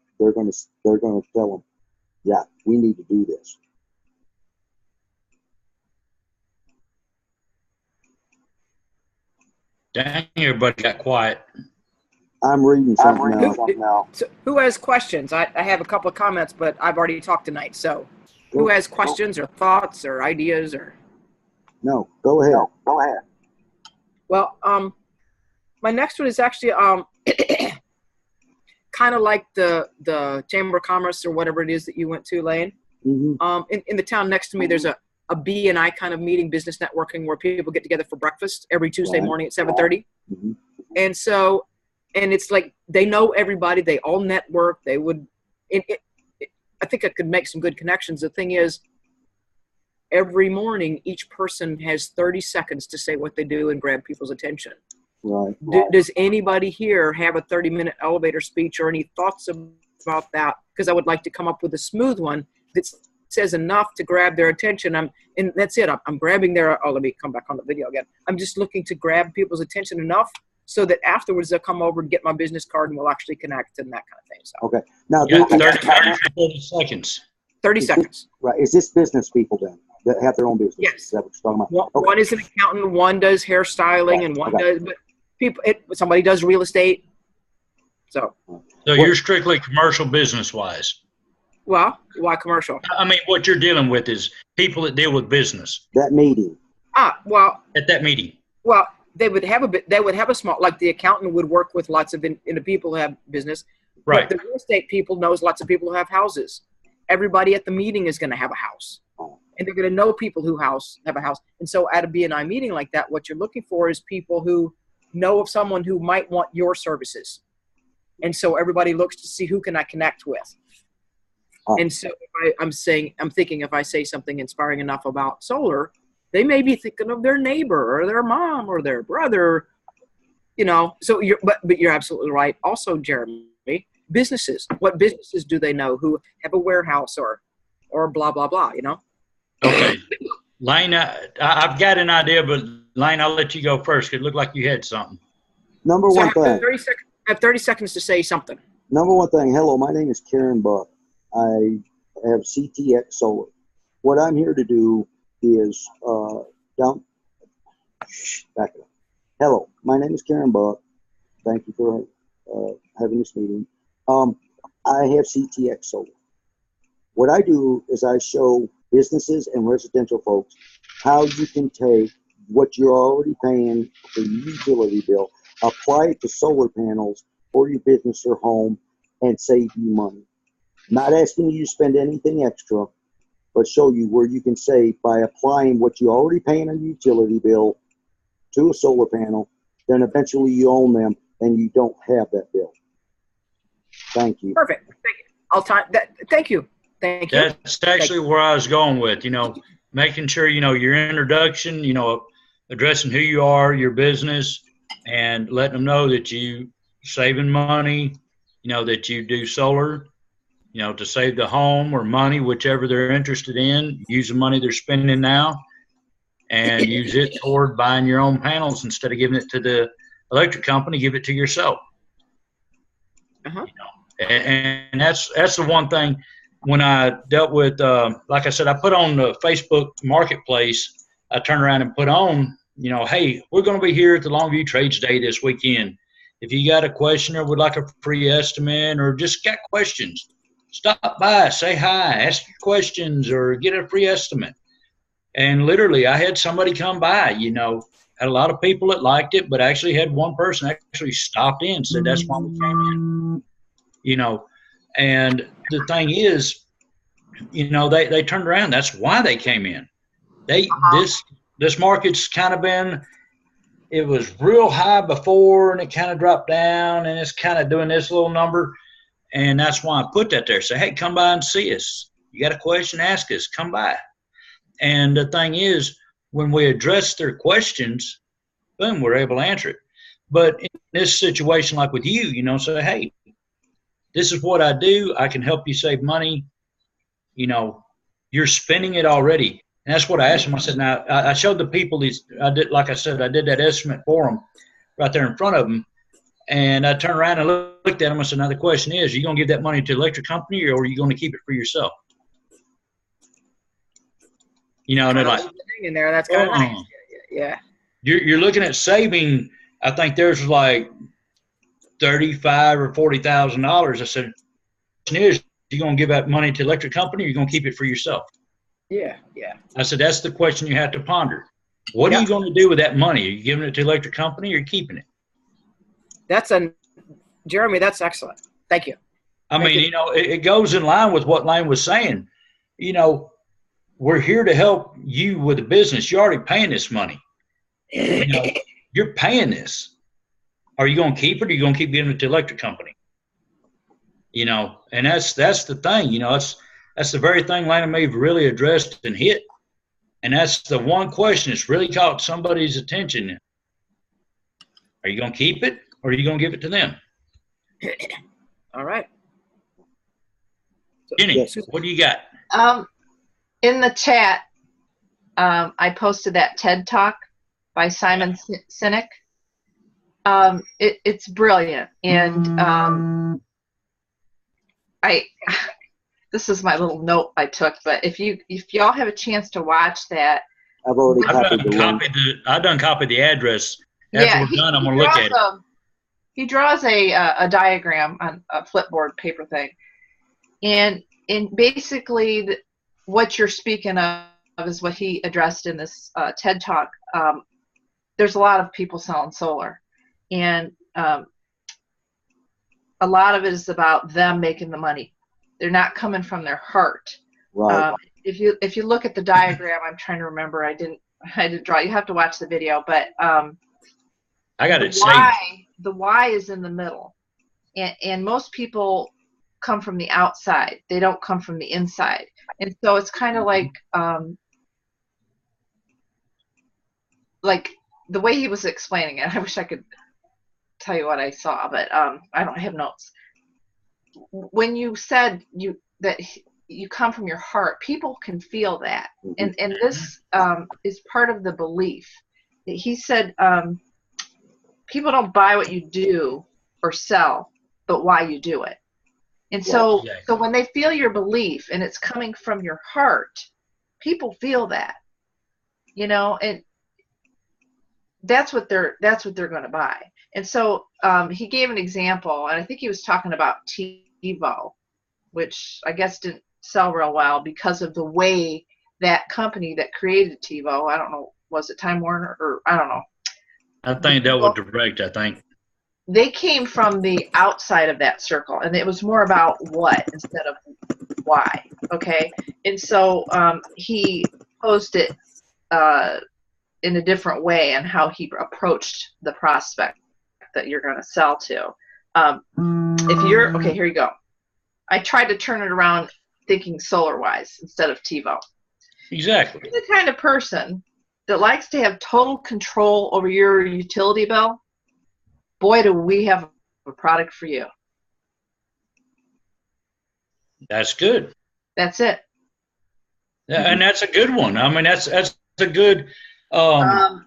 tell them, yeah, we need to do this. Dang, everybody got quiet. I'm reading something now. So who has questions? I have a couple of comments, but I've already talked tonight. So who has questions or thoughts or ideas or? No, go ahead. Go ahead. Well, my next one is actually kind of like the Chamber of Commerce or whatever it is that you went to, Lane. Mm-hmm. In the town next to me, there's a B&I kind of meeting, business networking, where people get together for breakfast every Tuesday morning at 7:30. Mm-hmm. And so, and it's like they know everybody. They all network. They would. I think I could make some good connections. The thing is, every morning, each person has 30 seconds to say what they do and grab people's attention. Right. Does anybody here have a 30-minute elevator speech or any thoughts about that? Because I would like to come up with a smooth one that says enough to grab their attention. And that's it. I'm grabbing their. Oh, let me come back on the video again. I'm just looking to grab people's attention enough so that afterwards they'll come over and get my business card and we'll actually connect and that kind of thing. So. Okay. Now, Yeah, 30 seconds. 30 seconds. Right. Is this business people then that have their own business? Yes. Is that what you're talking about? One is an accountant, one does hairstyling, and one does. But somebody does real estate. So You're strictly commercial business wise. Well, why commercial? I mean, what you're dealing with is people that deal with business. That meeting. Well. At that meeting. Well, they would have a small, like the accountant would work with lots of people who have business. Right. But the real estate people knows lots of people who have houses. Everybody at the meeting is going to have a house. And they're going to know people who have a house. And so at a B&I meeting like that, what you're looking for is people who know of someone who might want your services. And so everybody looks to see who can I connect with. And so I'm thinking if I say something inspiring enough about solar, they may be thinking of their neighbor or their mom or their brother, so but you're absolutely right. Also, Jeromy, businesses, what businesses do they know who have a warehouse or blah, blah, blah, Okay. Lane, I've got an idea, but Lane, I'll let you go first. It looked like you had something. Number one thing. I have 30 seconds to say something. Number one thing. Hello, my name is Karen Buck. I have CTX Solar. What I'm here to do is back it up. Hello, my name is Karen Buck. Thank you for having this meeting. I have CTX Solar. What I do is I show businesses and residential folks how you can take what you're already paying for your utility bill, apply it to solar panels for your business or home, and save you money. Not asking you to spend anything extra, but show you where you can save by applying what you're already paying on your utility bill to a solar panel. Then eventually you own them and you don't have that bill. Thank you. Perfect. Thank you. Thank you. Thank you. That's actually where I was going with, making sure, your introduction, addressing who you are, your business, and letting them know that you saving money, that you do solar, to save the home or money, whichever they're interested in, use the money they're spending now and use it toward buying your own panels instead of giving it to the electric company, give it to yourself. Uh-huh. And that's the one thing when I dealt with, like I said, I put on the Facebook marketplace, I turned around and put on, hey, we're going to be here at the Longview Trades Day this weekend. If you got a question or would like a free estimate or just got questions, stop by, say hi, ask your questions or get a free estimate. And literally I had somebody come by, had a lot of people that liked it, but actually had one person actually stopped in and said, that's why we came in, and the thing is, they turned around. That's why they came in. This market's kind of been, it was real high before and it kind of dropped down and it's kind of doing this little number. And that's why I put that there. Say, hey, come by and see us. You got a question, ask us, come by. And the thing is, when we address their questions, boom, we're able to answer it. But in this situation, like with you, say, hey, this is what I do. I can help you save money. You're spending it already. And that's what I asked them. I said, now, I showed the people these, I did, like I said, I did that estimate for them. right there in front of them. And I turned around and looked at them and said, now the question is, are you going to give that money to the electric company or are you going to keep it for yourself? You know, and they're like, in there, that's kind of nice. Yeah. You're looking at saving, I think there's like $35,000 or $40,000. I said, the question is, you going to give that money to the electric company or you going to keep it for yourself? Yeah. I said, that's the question you have to ponder. What are you going to do with that money? Are you giving it to the electric company or are you keeping it? Jeromy, that's excellent. Thank you. I mean, you know, it goes in line with what Lane was saying. You know, we're here to help you with the business. You're already paying this money. You know, you're paying this. Are you going to keep it or are you going to keep giving it to the electric company? You know, and that's the thing. You know, that's the very thing Lane and me have really addressed and hit. And that's the one question that's really caught somebody's attention. Are you going to keep it or are you going to give it to them? All right. Jenny, what do you got? In the chat, I posted that TED Talk by Simon Sinek. It's brilliant, and this is my little note I took. But if y'all have a chance to watch that, I've already copied the link. I've done copied the address. After we're done, I'm going to look at it. He draws a diagram on a flipboard paper thing, and basically what you're speaking of is what he addressed in this TED Talk. There's a lot of people selling solar, and a lot of it is about them making the money. They're not coming from their heart. Right. If you look at the diagram, I'm trying to remember. I didn't draw. You have to watch the video, but I got it saved. The why is in the middle, and most people come from the outside. They don't come from the inside, and so it's kind of like the way he was explaining it. I wish I could tell you what I saw, but I don't have notes. When you said that you come from your heart, people can feel that, and this is part of the belief. He said. People don't buy what you do or sell, but why you do it. And so when they feel your belief and it's coming from your heart, people feel that, you know, and that's what they're going to buy. And so he gave an example, and I think he was talking about TiVo, which I guess didn't sell real well because of the way that company that created TiVo, I don't know, was it Time Warner or I don't know. I think that was direct, I think. They came from the outside of that circle, and it was more about what instead of why, okay? And so he posed it in a different way and how he approached the prospect that you're going to sell to. Okay, here you go. I tried to turn it around thinking solar-wise instead of TiVo. Exactly. You're the kind of person that likes to have total control over your utility bill. Boy, do we have a product for you. That's good. That's it. Yeah, and that's a good one. I mean, that's a good. But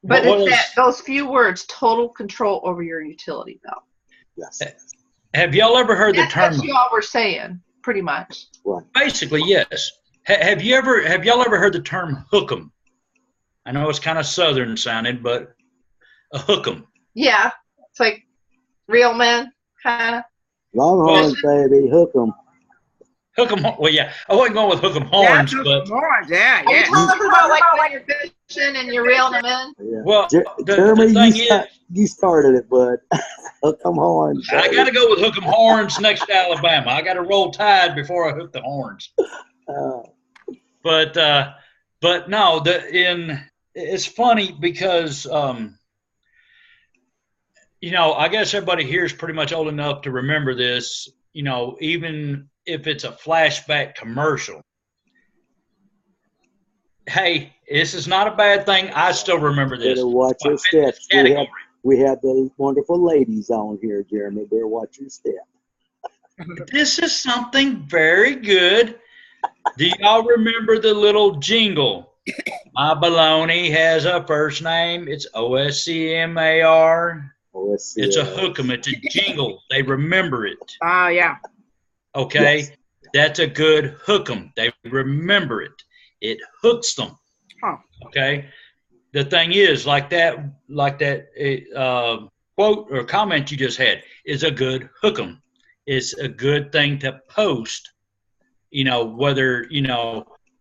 it's those few words: total control over your utility bill. Yes. Have y'all ever heard the term? That's what y'all were saying, pretty much. Right. Basically, yes. Have y'all ever heard the term hook 'em? I know it's kind of southern sounding, but a hook 'em. Yeah, it's like real men, kind of. Longhorns, baby, hook 'em. Hook 'em. Well, yeah, I wasn't going with hook 'em horns, but horns. Yeah. Are you talking about like when you're fishing and you're reeling them in? Yeah. Well, Jeromy, the thing is, you started it, bud. Hook 'em horns. I got to go with hook 'em horns next to Alabama. I got to roll Tide before I hook the horns. But no, it's funny because you know, I guess everybody here is pretty much old enough to remember this. You know, even if it's a flashback commercial. Hey, this is not a bad thing. I still remember this. Better watch your steps. We have the wonderful ladies on here, Jeromy. Better watch your step. This is something very good. Do y'all remember the little jingle? My baloney has a first name. It's OSCMAR. OSCAR. It's a hook 'em. It's a jingle. They remember it. Yeah. Okay? Yes. That's a good hook 'em. They remember it. It hooks them. Huh. Okay? The thing is, like that quote or comment you just had is a good hook 'em. It's a good thing to post, whether,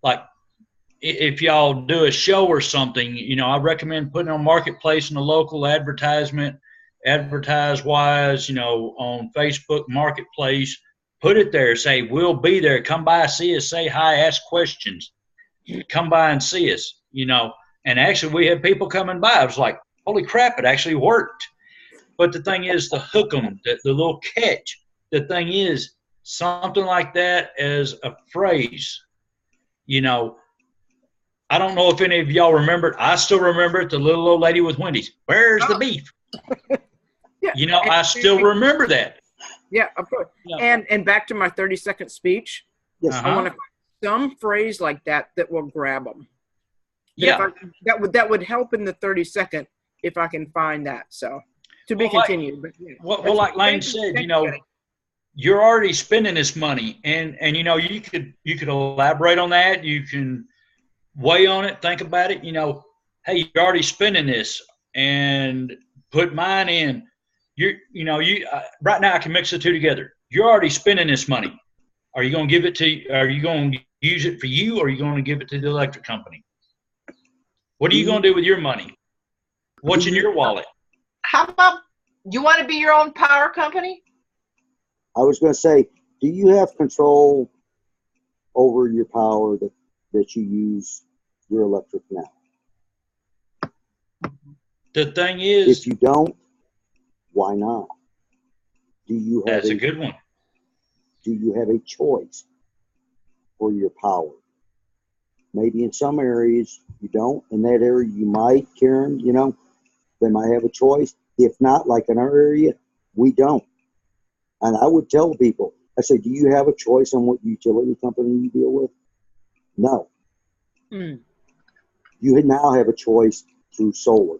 like if y'all do a show or something, I recommend putting on Marketplace in a local advertisement, advertise-wise, on Facebook Marketplace. Put it there. Say, we'll be there. Come by, see us, say hi, ask questions. Come by and see us, And actually, we had people coming by. I was like, holy crap, it actually worked. But the thing is, the hook 'em, the little catch. The thing is, something like that as a phrase, I don't know if any of y'all remember it. I still remember it, the little old lady with Wendy's. Where's the beef? Yeah. I still remember that. Yeah, of course. And back to my 30-second speech. Yes. I want to find some phrase like that will grab them. Yeah. That would help in the 30-second if I can find that. So to be continued. But well, like Lane said, you're already spending this money, and you could elaborate on that. You can weigh on it, think about it. Hey, you're already spending this, and put mine in. Right now I can mix the two together. You're already spending this money. Are you going to give it to? Are you going to use it for you, or are you going to give it to the electric company? What are you going to do with your money? What's in your wallet? How about you want to be your own power company? I was going to say, do you have control over your power that you use your electric now? The thing is, if you don't, why not? Do you have that's a good one. Do you have a choice for your power? Maybe in some areas you don't. In that area you might, Karen, they might have a choice. If not, like in our area, we don't. And I would tell people, I say, do you have a choice on what utility company you deal with? No. Mm. You now have a choice through solar.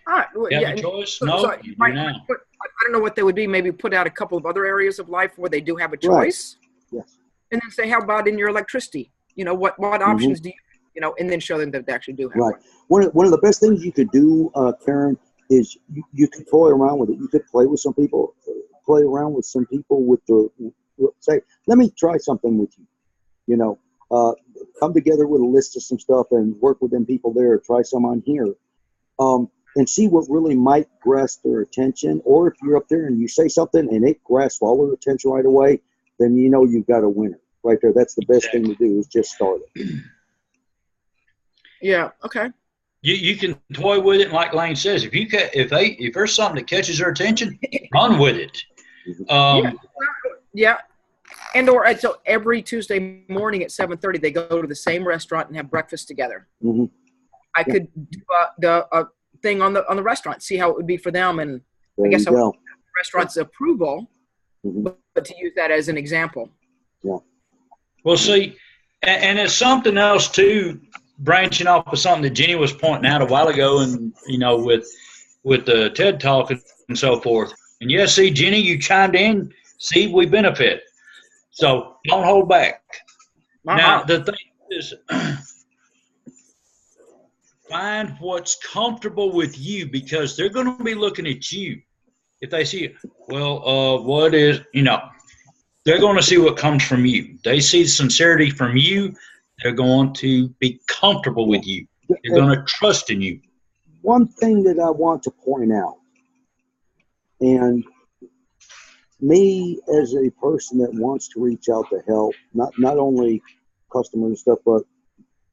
All right. Well, you have a choice? No, you do not. I don't know what they would be. Maybe put out a couple of other areas of life where they do have a choice. Right. Yes. And then say, how about in your electricity? What options do you, and then show them that they actually do have one. One of the best things you could do, Karen, is you could toy around with it. You could play with some people, with say, let me try something with you. Come together with a list of some stuff and work with them people there. Try some on here. And see what really might grasp their attention. Or if you're up there and you say something and it grasps all their attention right away, then you've got a winner right there. That's the best thing to do, is just start it. Yeah. Okay. You can toy with it, and like Lane says, if there's something that catches their attention, run with it. Yeah. And so every Tuesday morning at 7:30, they go to the same restaurant and have breakfast together. Mm-hmm. I could do the thing on the restaurant, see how it would be for them, and there I guess I would go. get the restaurant's approval, Mm-hmm. but to use that as an example. Yeah. Well, see, and it's something else too, branching off of something that Jenny was pointing out a while ago, and with the TED Talk and so forth. And yes, see, Jenny, you chimed in. See, we benefit. So don't hold back. Now, the thing is, find what's comfortable with you, because they're going to be looking at you. If they see, what is, they're going to see what comes from you. They see sincerity from you. They're going to be comfortable with you. They're going to trust in you. One thing that I want to point out, and me as a person that wants to reach out to help, not only customers and stuff, but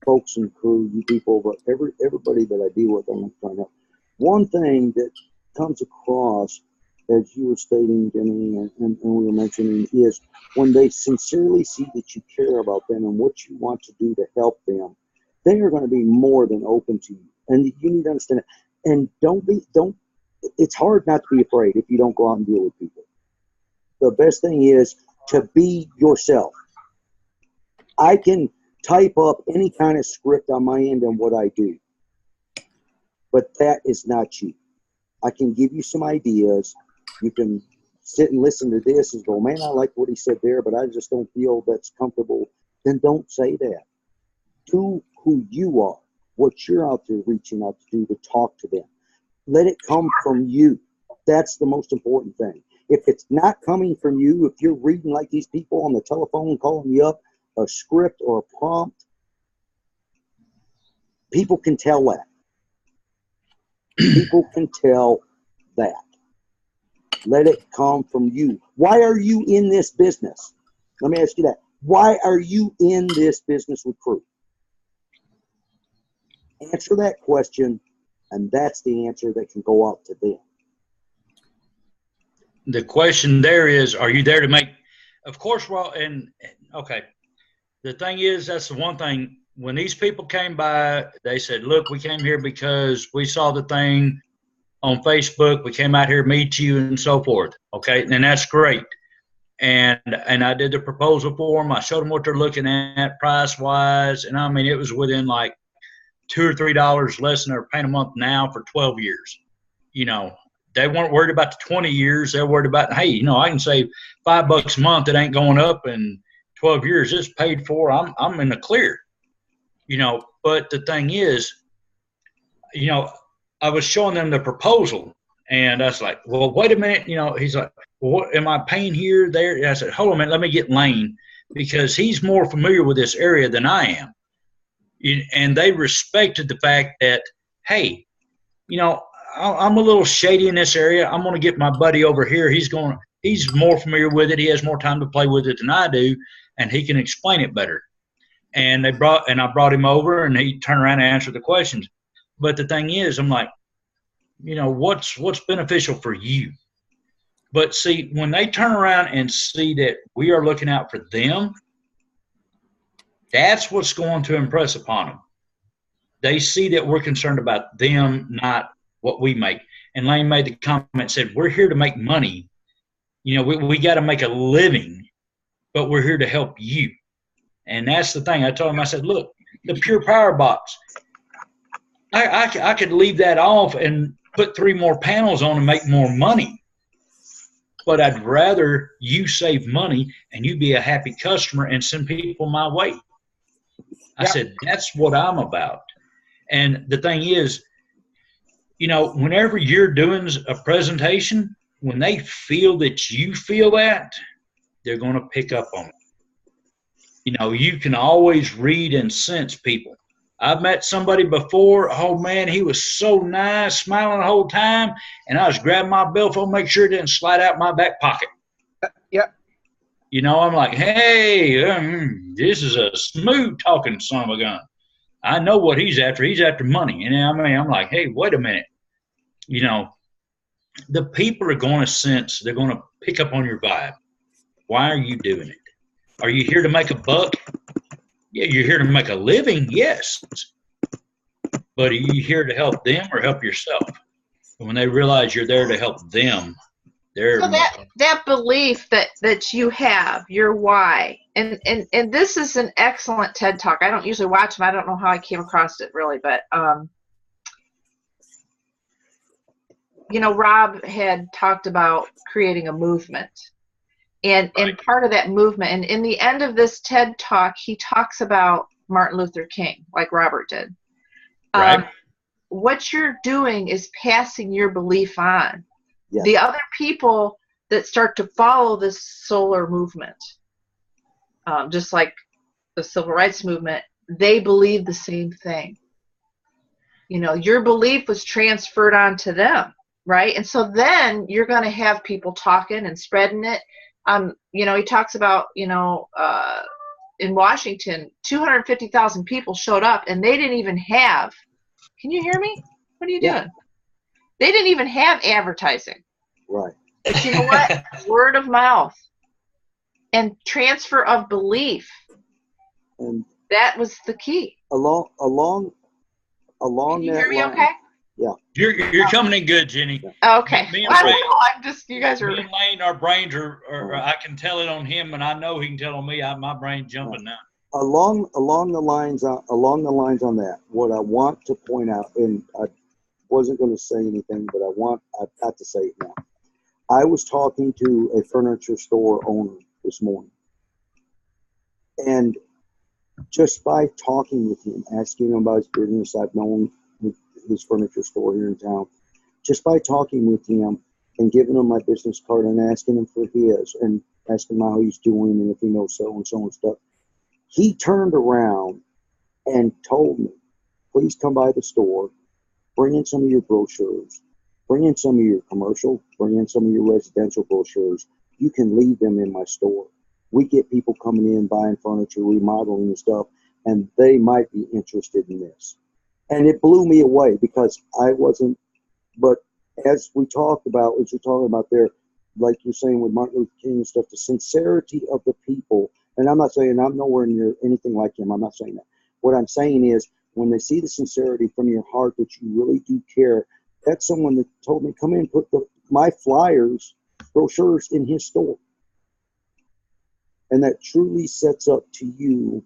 folks and crew, you people, but everybody that I deal with, I'm trying to help. One thing that comes across, as you were stating, Jenny, and we were mentioning, is when they sincerely see that you care about them and what you want to do to help them, they are going to be more than open to you. And you need to understand it. And it's hard not to be afraid if you don't go out and deal with people. The best thing is to be yourself. I can type up any kind of script on my end on what I do. But that is not you. I can give you some ideas. You can sit and listen to this and go, man, I like what he said there, but I just don't feel that's comfortable. Then don't say that. Do who you are, what you're out there reaching out to do, to talk to them. Let it come from you. That's the most important thing. If it's not coming from you, if you're reading like these people on the telephone calling you up, a script or a prompt, people can tell that. People can tell that. Let it come from you. Why are you in this business? Let me ask you that. Why are you in this business with crew? Answer that question, and that's the answer that can go out to them. The question there is, are you there to make, of course, well, and okay. The thing is, that's the one thing. When these people came by, they said, look, we came here because we saw the thing on Facebook. We came out here to meet you and so forth. Okay, and that's great. And I did the proposal for them. I showed them what they're looking at price-wise. And, I mean, it was within like $2 or $3 less than they're paying a month now for 12 years. You know, they weren't worried about the 20 years. They're worried about, hey, you know, I can save $5 a month. It ain't going up in 12 years. It's paid for. I'm in the clear. You know, but the thing is, you know, I was showing them the proposal, and I was like, well, wait a minute. You know, he's like, well, what, am I paying here, there? And I said, hold on a minute. Let me get Lane, because he's more familiar with this area than I am. And they respected the fact that, hey, you know, I'm a little shady in this area. I'm going to get my buddy over here. He's more familiar with it. He has more time to play with it than I do, and he can explain it better. And I brought him over, and he turned around and answered the questions. But the thing is, I'm like, you know, what's beneficial for you? But see, when they turn around and see that we are looking out for them, that's what's going to impress upon them. They see that we're concerned about them, not what we make. And Lane made the comment, said, we're here to make money. You know, we got to make a living, but we're here to help you. And that's the thing. I told him, I said, look, the Pure Power Box, I could leave that off and put 3 more panels on and make more money. But I'd rather you save money and you be a happy customer and send people my way. I said, that's what I'm about. And the thing is, you know, whenever you're doing a presentation, when they feel that you feel that, they're going to pick up on it. You know, you can always read and sense people. I've met somebody before, oh, man, he was so nice, smiling the whole time, and I was grabbing my billfold, make sure it didn't slide out my back pocket. Yep. You know, I'm like, hey, this is a smooth-talking son of a gun. I know what he's after. He's after money. And I mean, I'm like, hey, wait a minute. You know, the people are going to sense, they're going to pick up on your vibe. Why are you doing it? Are you here to make a buck? Yeah, you're here to make a living, yes. But are you here to help them or help yourself? And when they realize you're there to help them, they're so that belief that you have, your why, and this is an excellent TED Talk. I don't usually watch them. I don't know how I came across it really, but you know, Rob had talked about creating a movement. And part of that movement, and in the end of this TED Talk, he talks about Martin Luther King, like Robert did. right. What you're doing is passing your belief on. Yeah. The other people that start to follow this solar movement, just like the civil rights movement, they believe the same thing. You know, your belief was transferred onto them, right? And so then you're going to have people talking and spreading it. You know, he talks about, you know, in Washington, 250,000 people showed up, and they didn't even have, can you hear me? What are you doing? They didn't even have advertising. Right. But you know what? Word of mouth and transfer of belief. And that was the key. Along Can you that hear me line. okay? Yeah. You're coming in good, Jenny. Okay. Me and I don't Ray- know. I'm just, you guys are. Me and Lane, our brains are I can tell it on him, and I know he can tell on me. My brain's jumping now. along the lines on that, what I want to point out, and I wasn't going to say anything, but I've got to say it now. I was talking to a furniture store owner this morning, and just by talking with him, asking him about his business, I've known his furniture store here in town. Just by talking with him and giving him my business card and asking him for his and asking him how he's doing and if he knows so and stuff, he turned around and told me, please come by the store, bring in some of your brochures, bring in some of your commercial, bring in some of your residential brochures. You can leave them in my store. We get people coming in, buying furniture, remodeling and stuff, and they might be interested in this. And it blew me away because I wasn't, but as we talked about, as you're talking about there, like you're saying with Martin Luther King and stuff, the sincerity of the people, and I'm not saying I'm nowhere near anything like him. I'm not saying that. What I'm saying is when they see the sincerity from your heart that you really do care, that's someone that told me, come in and put my flyers, brochures in his store. And that truly sets up to you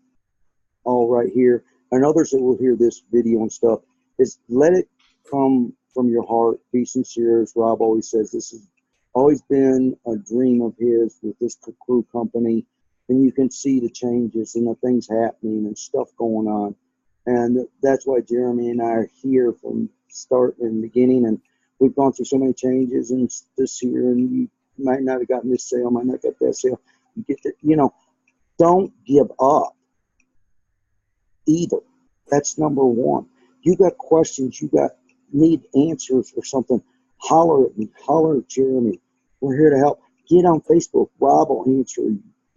all right here, and others that will hear this video and stuff, is let it come from your heart. Be sincere, as Rob always says. This has always been a dream of his with this crew company, and you can see the changes and the things happening and stuff going on. And that's why Jeromy and I are here from start and beginning, and we've gone through so many changes and this year, and you might not have gotten this sale, might not get that sale. You get the, don't give up either. That's number one. You got questions, need answers or something, holler at me, holler at Jeromy. We're here to help. Get on Facebook. Rob will answer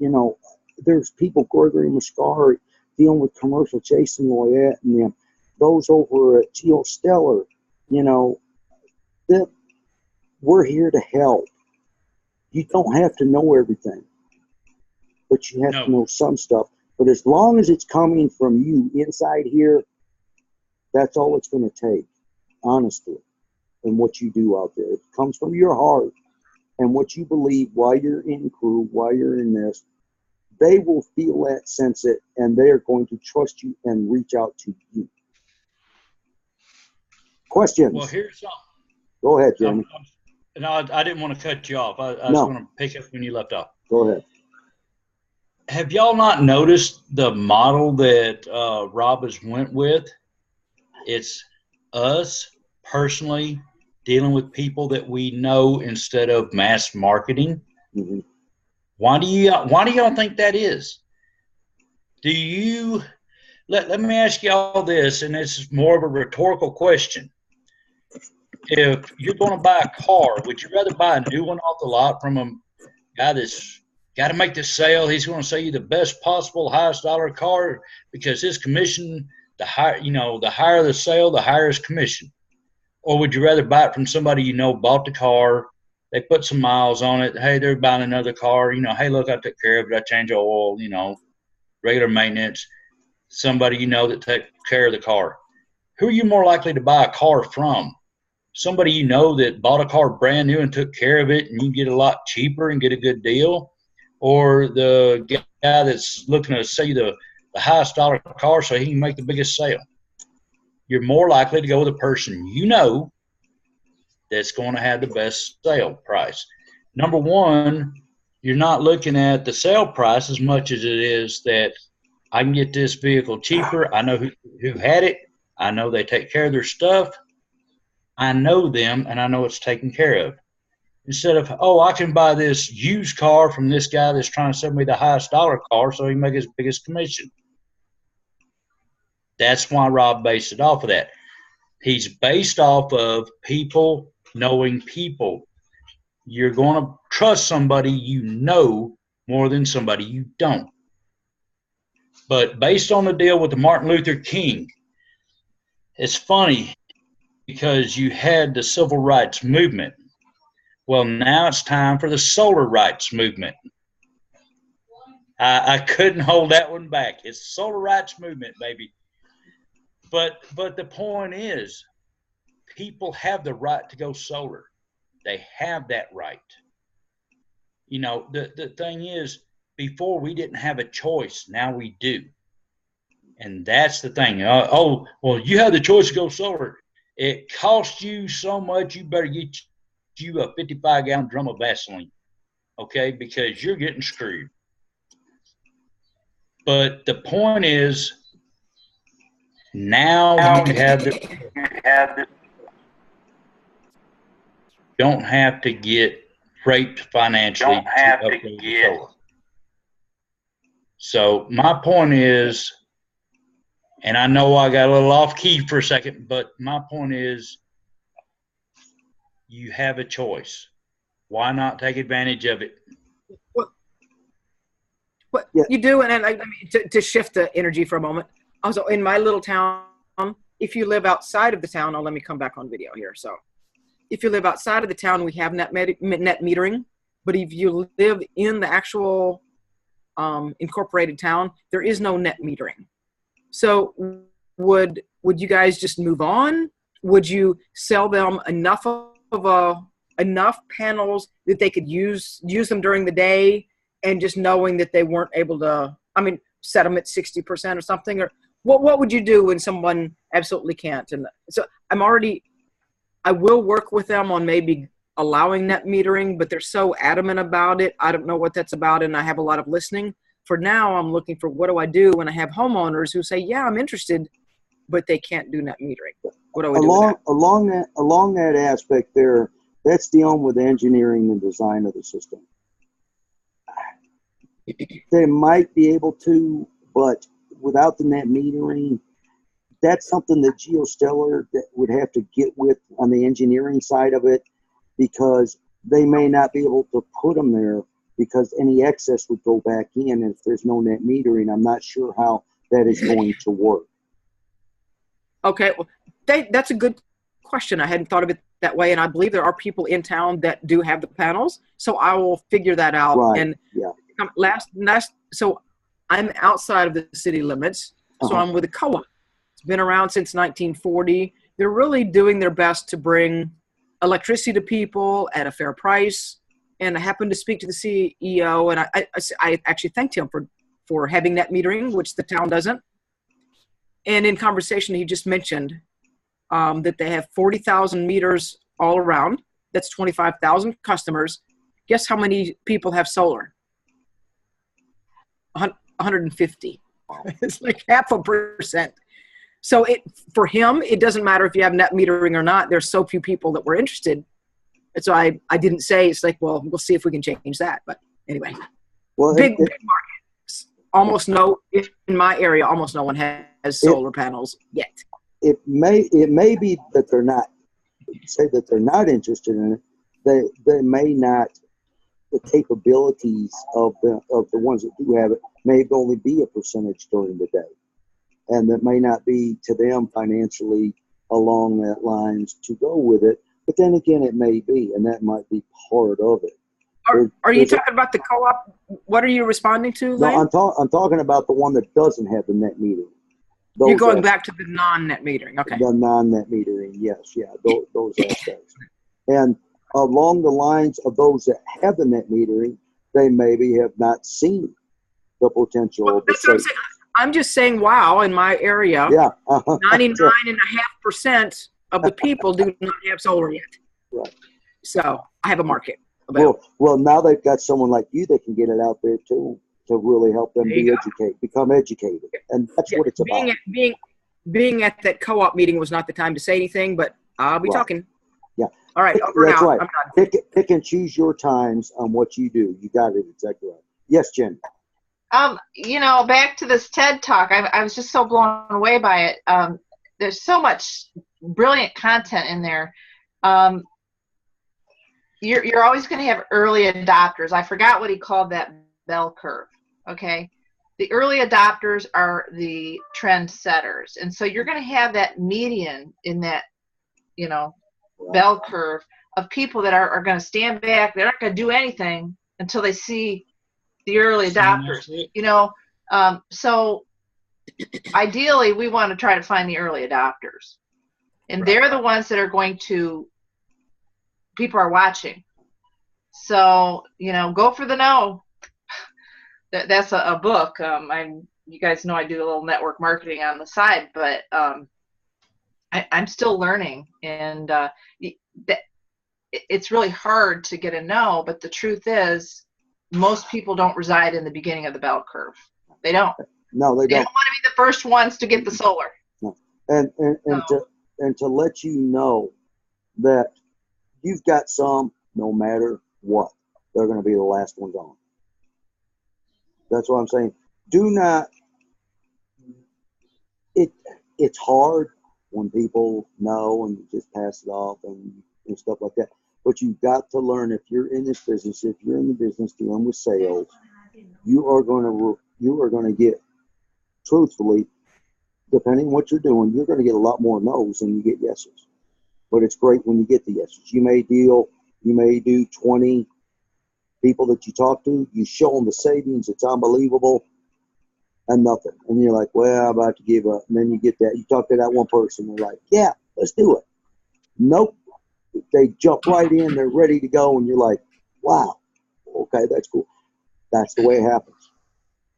you. There's people, Gregory Muscari, dealing with commercial, Jason Loyette and them. Those over at Geostellar, that we're here to help. You don't have to know everything, but you have to know some stuff. But as long as it's coming from you inside here, that's all it's going to take, honestly, and what you do out there. It comes from your heart and what you believe while you're in crew, while you're in this. They will feel that, sense it, and they are going to trust you and reach out to you. Questions? Well, here's something. Go ahead, Jeromy. No, I didn't want to cut you off. I was going to pick up when you left off. Go ahead. Have y'all not noticed the model that Rob has went with? It's us personally dealing with people that we know instead of mass marketing. Mm-hmm. Why do y'all think that is? Do you let me ask y'all this, and this is more of a rhetorical question. If you're going to buy a car, would you rather buy a new one off the lot from a guy that's got to make the sale? He's going to sell you the best possible, highest dollar car because his commission, the higher the sale, the higher his commission. Or would you rather buy it from somebody bought the car, they put some miles on it, hey, they're buying another car, hey, look, I took care of it, I changed oil, regular maintenance, somebody that took care of the car. Who are you more likely to buy a car from? Somebody that bought a car brand new and took care of it and you get a lot cheaper and get a good deal? Or the guy that's looking to sell you the highest dollar car so he can make the biggest sale? You're more likely to go with a person that's going to have the best sale price. Number one, you're not looking at the sale price as much as it is that I can get this vehicle cheaper. I know who had it. I know they take care of their stuff. I know them, and I know it's taken care of. Instead of, I can buy this used car from this guy that's trying to sell me the highest dollar car so he can make his biggest commission. That's why Rob based it off of that. He's based off of people knowing people. You're going to trust somebody more than somebody you don't. But based on the deal with the Martin Luther King, it's funny because you had the civil rights movement. Well, now it's time for the solar rights movement. I couldn't hold that one back. It's the solar rights movement, baby. But the point is, people have the right to go solar. They have that right. The thing is, before we didn't have a choice. Now we do. And that's the thing. Oh, well, you have the choice to go solar. It costs you so much, you better get you a 55-gallon drum of Vaseline, okay, because you're getting screwed. But the point is, now you have the don't have to get raped financially to upgrade the solar. So my point is, and I know I got a little off key for a second, but my point is, you have a choice. Why not take advantage of it? What you do, and I mean, to shift the energy for a moment. Also, in my little town, if you live outside of the town, let me come back on video here. So, if you live outside of the town, we have net metering. But if you live in the actual incorporated town, there is no net metering. So, would you guys just move on? Would you sell them enough panels that they could use them during the day, and just knowing that they weren't able to, I mean, set them at 60% or something? Or what would you do when someone absolutely can't? And so I will work with them on maybe allowing net metering, but they're so adamant about it. I don't know what that's about, and I have a lot of listening. For now, I'm looking for what do I do when I have homeowners who say, yeah, I'm interested, but they can't do net metering. What do I do with that? Along that aspect there, that's dealing with engineering and design of the system. They might be able to, but without the net metering, that's something that Geostellar would have to get with on the engineering side of it, because they may not be able to put them there because any excess would go back in. And if there's no net metering, I'm not sure how that is going to work. Okay, well, that's a good question. I hadn't thought of it that way, and I believe there are people in town that do have the panels, so I will figure that out. Right. And yeah. So I'm outside of the city limits, so I'm with a co-op. It's been around since 1940. They're really doing their best to bring electricity to people at a fair price. And I happened to speak to the CEO, and I actually thanked him for having net metering, which the town doesn't. And in conversation, he just mentioned that they have 40,000 meters all around. That's 25,000 customers. Guess how many people have solar? 150. It's like 0.5%. So for him, it doesn't matter if you have net metering or not. There's so few people that were interested. And so I didn't say, it's like, well, we'll see if we can change that. But anyway, big market. Almost no, in my area, almost no one has solar panels yet. It may be that they're not, say that they're not interested in it. They may not, the capabilities of the ones that do have it may only be a percentage during the day. And that may not be to them financially along that lines to go with it. But then again, it may be, and that might be part of it. Are you talking about the co-op? What are you responding to, Lane? No, I'm talking about the one that doesn't have the net metering. You're going back to the non-net metering, okay. The non-net metering, yes, yeah, those aspects. And along the lines of those that have the net metering, they maybe have not seen the potential. Well, that's what I'm saying. I'm just saying, wow, in my area, 99.5% of the people do not have solar yet. Right. So I have a market. Well, now they've got someone like you that can get it out there too, to really help them become educated, and that's what it's about. Being at that co-op meeting was not the time to say anything, but I'll be talking. Yeah. All right. That's right. I'm done. Pick and choose your times on what you do. You got it exactly right. Yes, Jen. Back to this TED Talk, I was just so blown away by it. There's so much brilliant content in there. You're always going to have early adopters. I forgot what he called that bell curve. Okay. The early adopters are the trend setters. And so you're going to have that median in that, bell curve of people that are going to stand back. They're not going to do anything until they see the early adopters, so ideally we want to try to find the early adopters, and they're the ones that are going to, people are watching. So, go for the no. That's a book. I'm you guys know I do a little network marketing on the side, but I'm still learning, and it's really hard to get a no. But the truth is, most people don't reside in the beginning of the bell curve. They don't. No, they They don't. don't want to be the first ones to get the solar. No. And to let you know that you've got some, no matter what, they're going to be the last ones on. That's what I'm saying. Do not. It's hard when people know and you just pass it off and stuff like that. But you've got to learn, if you're in this business, if you're in the business dealing with sales, you are going to get, truthfully, depending on what you're doing, you're going to get a lot more no's than you get yeses. But it's great when you get the yeses. You may do 20 people that you talk to, you show them the savings, it's unbelievable, and nothing. And you're like, well, I'm about to give up. And then you get that, you talk to that one person, they're like, yeah, let's do it. Nope. They jump right in, they're ready to go, and you're like, wow, okay, that's cool. That's the way it happens.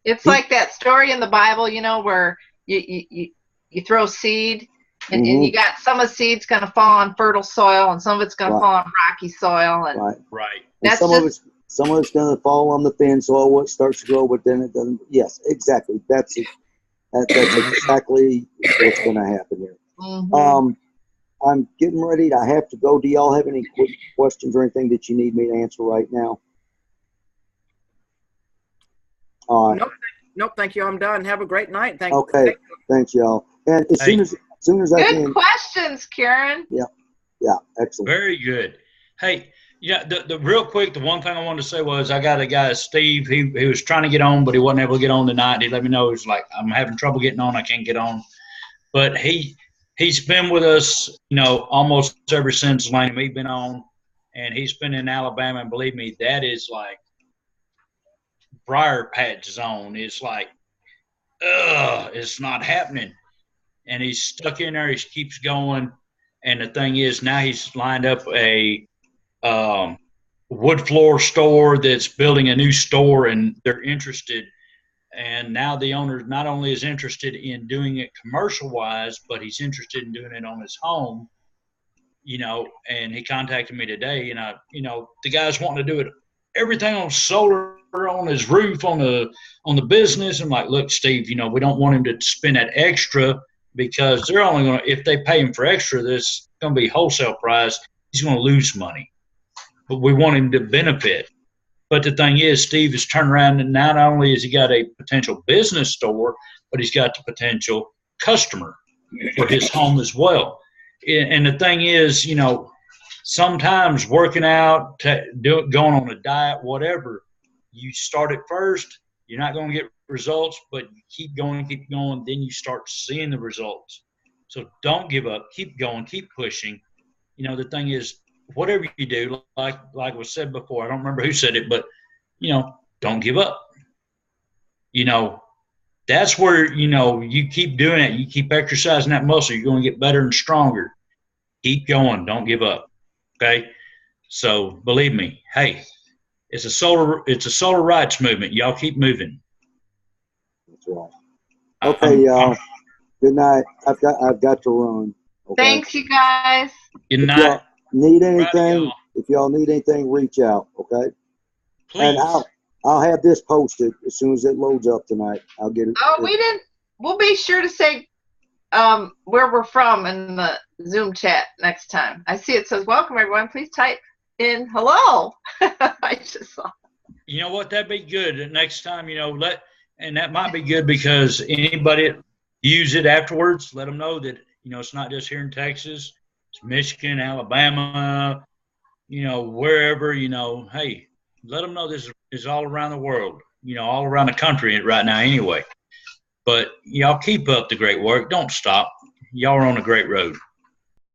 It's like that story in the Bible, where you throw seed, and you got some of the seeds going to fall on fertile soil, and some of it's going to fall on rocky soil, and right. And some of it's going to fall on the thin soil where it starts to grow, but then it doesn't. Yes, exactly. That's it. That's exactly what's going to happen here. Mm-hmm. I'm getting ready. I have to go. Do y'all have any quick questions or anything that you need me to answer right now? All right. Nope. Thank you. I'm done. Have a great night. Okay. Thanks, y'all. And as soon as I can. Good questions, Karen. Yeah. Excellent. Very good. Hey, the real quick, the one thing I wanted to say was I got a guy, Steve. He was trying to get on, but he wasn't able to get on tonight. He let me know. He was like, I'm having trouble getting on. I can't get on. But he's been with us, almost ever since Lane and me been on, and he's been in Alabama. And believe me, that is like briar patch zone. It's like, it's not happening. And he's stuck in there. He keeps going. And the thing is, now he's lined up a wood floor store that's building a new store, and they're interested. And now the owner not only is interested in doing it commercial-wise, but he's interested in doing it on his home, and he contacted me today, and the guy's wanting to do it, everything on solar, on his roof, on the business. I'm like, look, Steve, we don't want him to spend that extra, because they're only going to, if they pay him for extra, this going to be wholesale price. He's going to lose money, but we want him to benefit. But the thing is, Steve has turned around, and not only has he got a potential business store, but he's got the potential customer for his home as well. And the thing is, sometimes working out, going on a diet, whatever, you start at first, you're not going to get results, but you keep going, then you start seeing the results. So don't give up. Keep going. Keep pushing. The thing is, whatever you do, like was said before, I don't remember who said it, but, don't give up. That's where, you keep doing it. You keep exercising that muscle. You're going to get better and stronger. Keep going. Don't give up. Okay? So believe me, hey, it's a solar rights movement. Y'all keep moving. That's right. Okay, y'all. Good night. I've got to run. Okay? Thanks, you guys. Good night. Need anything? If y'all need anything, reach out. Okay. Please. And I'll have this posted as soon as it loads up tonight. I'll get it. Oh, we didn't. We'll be sure to say where we're from in the Zoom chat next time. I see it says, welcome, everyone. Please type in hello. I just saw. You know what? That'd be good. Next time, and that might be good, because anybody use it afterwards, let them know that, it's not just here in Texas. It's Michigan, Alabama, wherever, hey, let them know this is all around the world, all around the country right now anyway. But y'all keep up the great work. Don't stop. Y'all are on a great road.